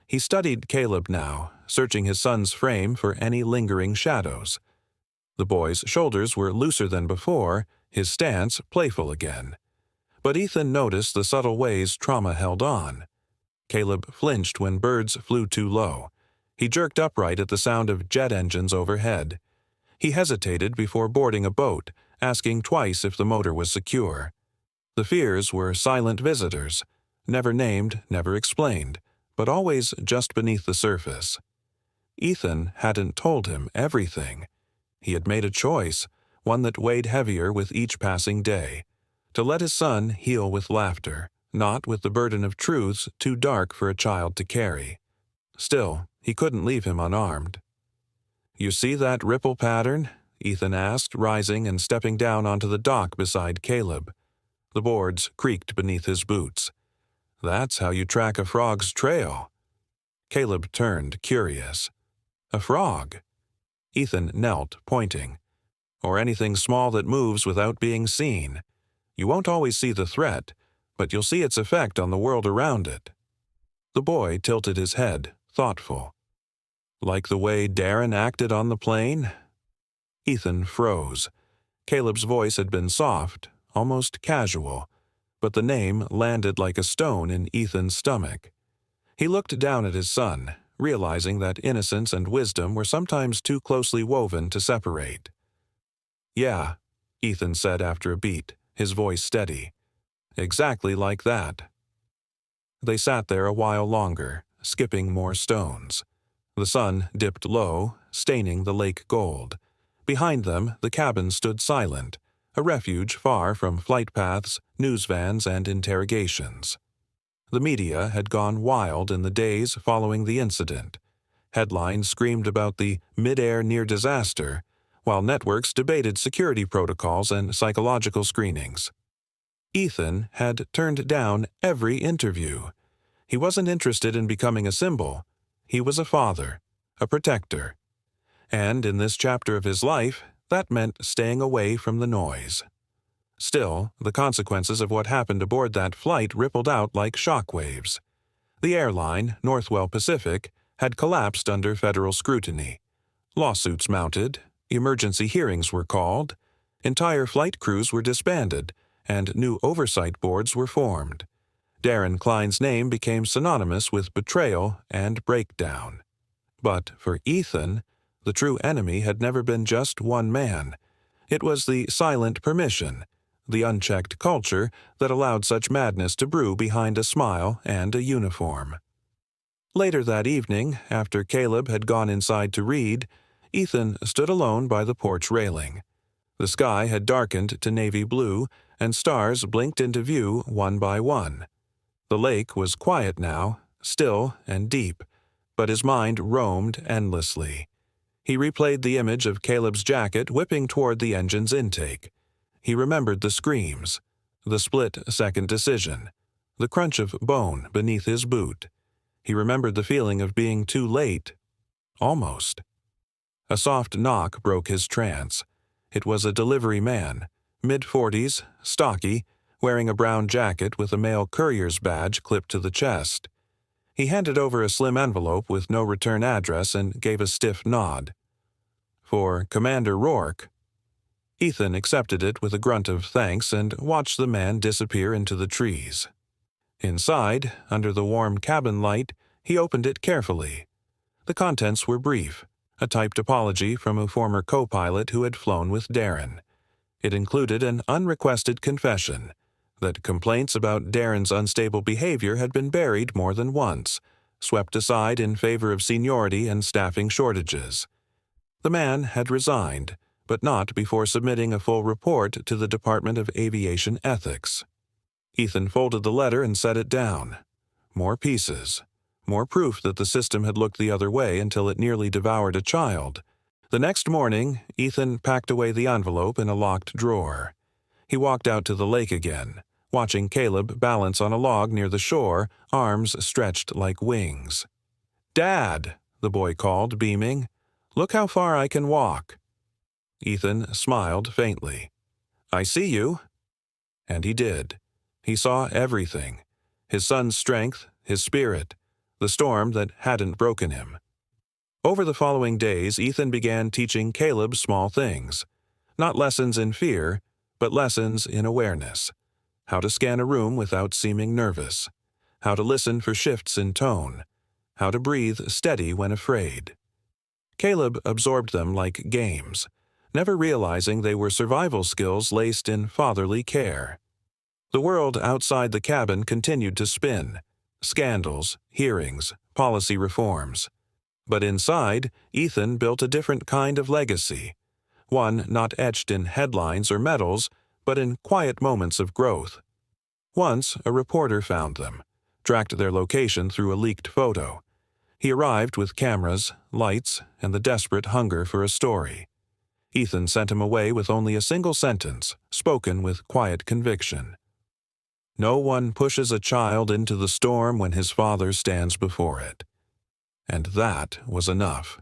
He studied Caleb now, searching his son's frame for any lingering shadows. The boy's shoulders were looser than before, his stance playful again. But Ethan noticed the subtle ways trauma held on. Caleb flinched when birds flew too low. He jerked upright at the sound of jet engines overhead. He hesitated before boarding a boat, asking twice if the motor was secure. The fears were silent visitors, never named, never explained, but always just beneath the surface. Ethan hadn't told him everything. He had made a choice, one that weighed heavier with each passing day, to let his son heal with laughter, not with the burden of truths too dark for a child to carry. Still, he couldn't leave him unarmed. "You see that ripple pattern?" Ethan asked, rising and stepping down onto the dock beside Caleb. The boards creaked beneath his boots. "That's how you track a frog's trail." Caleb turned, curious. "A frog?" Ethan knelt, pointing. "Or anything small that moves without being seen. You won't always see the threat, but you'll see its effect on the world around it." The boy tilted his head, thoughtful. "Like the way Darren acted on the plane?" Ethan froze. Caleb's voice had been soft, almost casual, but the name landed like a stone in Ethan's stomach. He looked down at his son, realizing that innocence and wisdom were sometimes too closely woven to separate. "Yeah," Ethan said after a beat, his voice steady. "Exactly like that." They sat there a while longer, skipping more stones. The sun dipped low, staining the lake gold. Behind them, the cabin stood silent, a refuge far from flight paths, news vans, and interrogations. The media had gone wild in the days following the incident. Headlines screamed about the mid-air near disaster, while networks debated security protocols and psychological screenings. Ethan had turned down every interview. He wasn't interested in becoming a symbol. He was a father, a protector. And in this chapter of his life, that meant staying away from the noise. Still, the consequences of what happened aboard that flight rippled out like shockwaves. The airline, Northwell Pacific, had collapsed under federal scrutiny. Lawsuits mounted, emergency hearings were called, entire flight crews were disbanded, and new oversight boards were formed. Darren Klein's name became synonymous with betrayal and breakdown. But for Ethan, the true enemy had never been just one man. It was the silent permission, the unchecked culture that allowed such madness to brew behind a smile and a uniform. Later that evening, after Caleb had gone inside to read, Ethan stood alone by the porch railing. The sky had darkened to navy blue, and stars blinked into view one by one. The lake was quiet now, still and deep, but his mind roamed endlessly. He replayed the image of Caleb's jacket whipping toward the engine's intake. He remembered the screams, the split-second decision, the crunch of bone beneath his boot. He remembered the feeling of being too late. Almost. A soft knock broke his trance. It was a delivery man, mid-40s, stocky, wearing a brown jacket with a mail courier's badge clipped to the chest. He handed over a slim envelope with no return address and gave a stiff nod. For Commander Rourke. Ethan accepted it with a grunt of thanks and watched the man disappear into the trees. Inside, under the warm cabin light, he opened it carefully. The contents were brief, a typed apology from a former co-pilot who had flown with Darren. It included an unrequested confession that complaints about Darren's unstable behavior had been buried more than once, swept aside in favor of seniority and staffing shortages. The man had resigned, but not before submitting a full report to the Department of Aviation Ethics. Ethan folded the letter and set it down. More pieces. More proof that the system had looked the other way until it nearly devoured a child. The next morning, Ethan packed away the envelope in a locked drawer. He walked out to the lake again, watching Caleb balance on a log near the shore, arms stretched like wings. "Dad," the boy called, beaming. "Look how far I can walk." Ethan smiled faintly. "I see you." And he did. He saw everything. His son's strength, his spirit, the storm that hadn't broken him. Over the following days, Ethan began teaching Caleb small things. Not lessons in fear, but lessons in awareness. How to scan a room without seeming nervous. How to listen for shifts in tone. How to breathe steady when afraid. Caleb absorbed them like games, never realizing they were survival skills laced in fatherly care. The world outside the cabin continued to spin. Scandals, hearings, policy reforms. But inside, Ethan built a different kind of legacy. One not etched in headlines or medals, but in quiet moments of growth. Once, a reporter found them, tracked their location through a leaked photo. He arrived with cameras, lights, and the desperate hunger for a story. Ethan sent him away with only a single sentence, spoken with quiet conviction. "No one pushes a child into the storm when his father stands before it." And that was enough.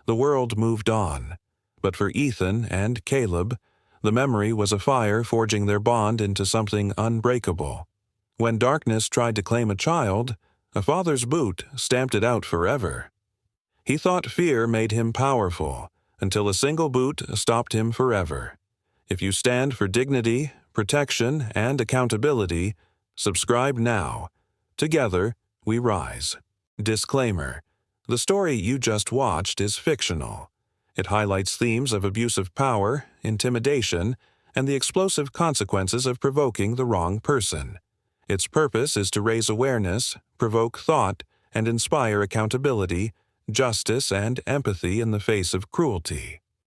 The world moved on, but for Ethan and Caleb, the memory was a fire forging their bond into something unbreakable. When darkness tried to claim a child, a father's boot stamped it out forever. He thought fear made him powerful, until a single boot stopped him forever. If you stand for dignity, protection, and accountability, subscribe now. Together, we rise. Disclaimer: the story you just watched is fictional. It highlights themes of abuse of power, intimidation, and the explosive consequences of provoking the wrong person. Its purpose is to raise awareness, provoke thought, and inspire accountability, justice, and empathy in the face of cruelty.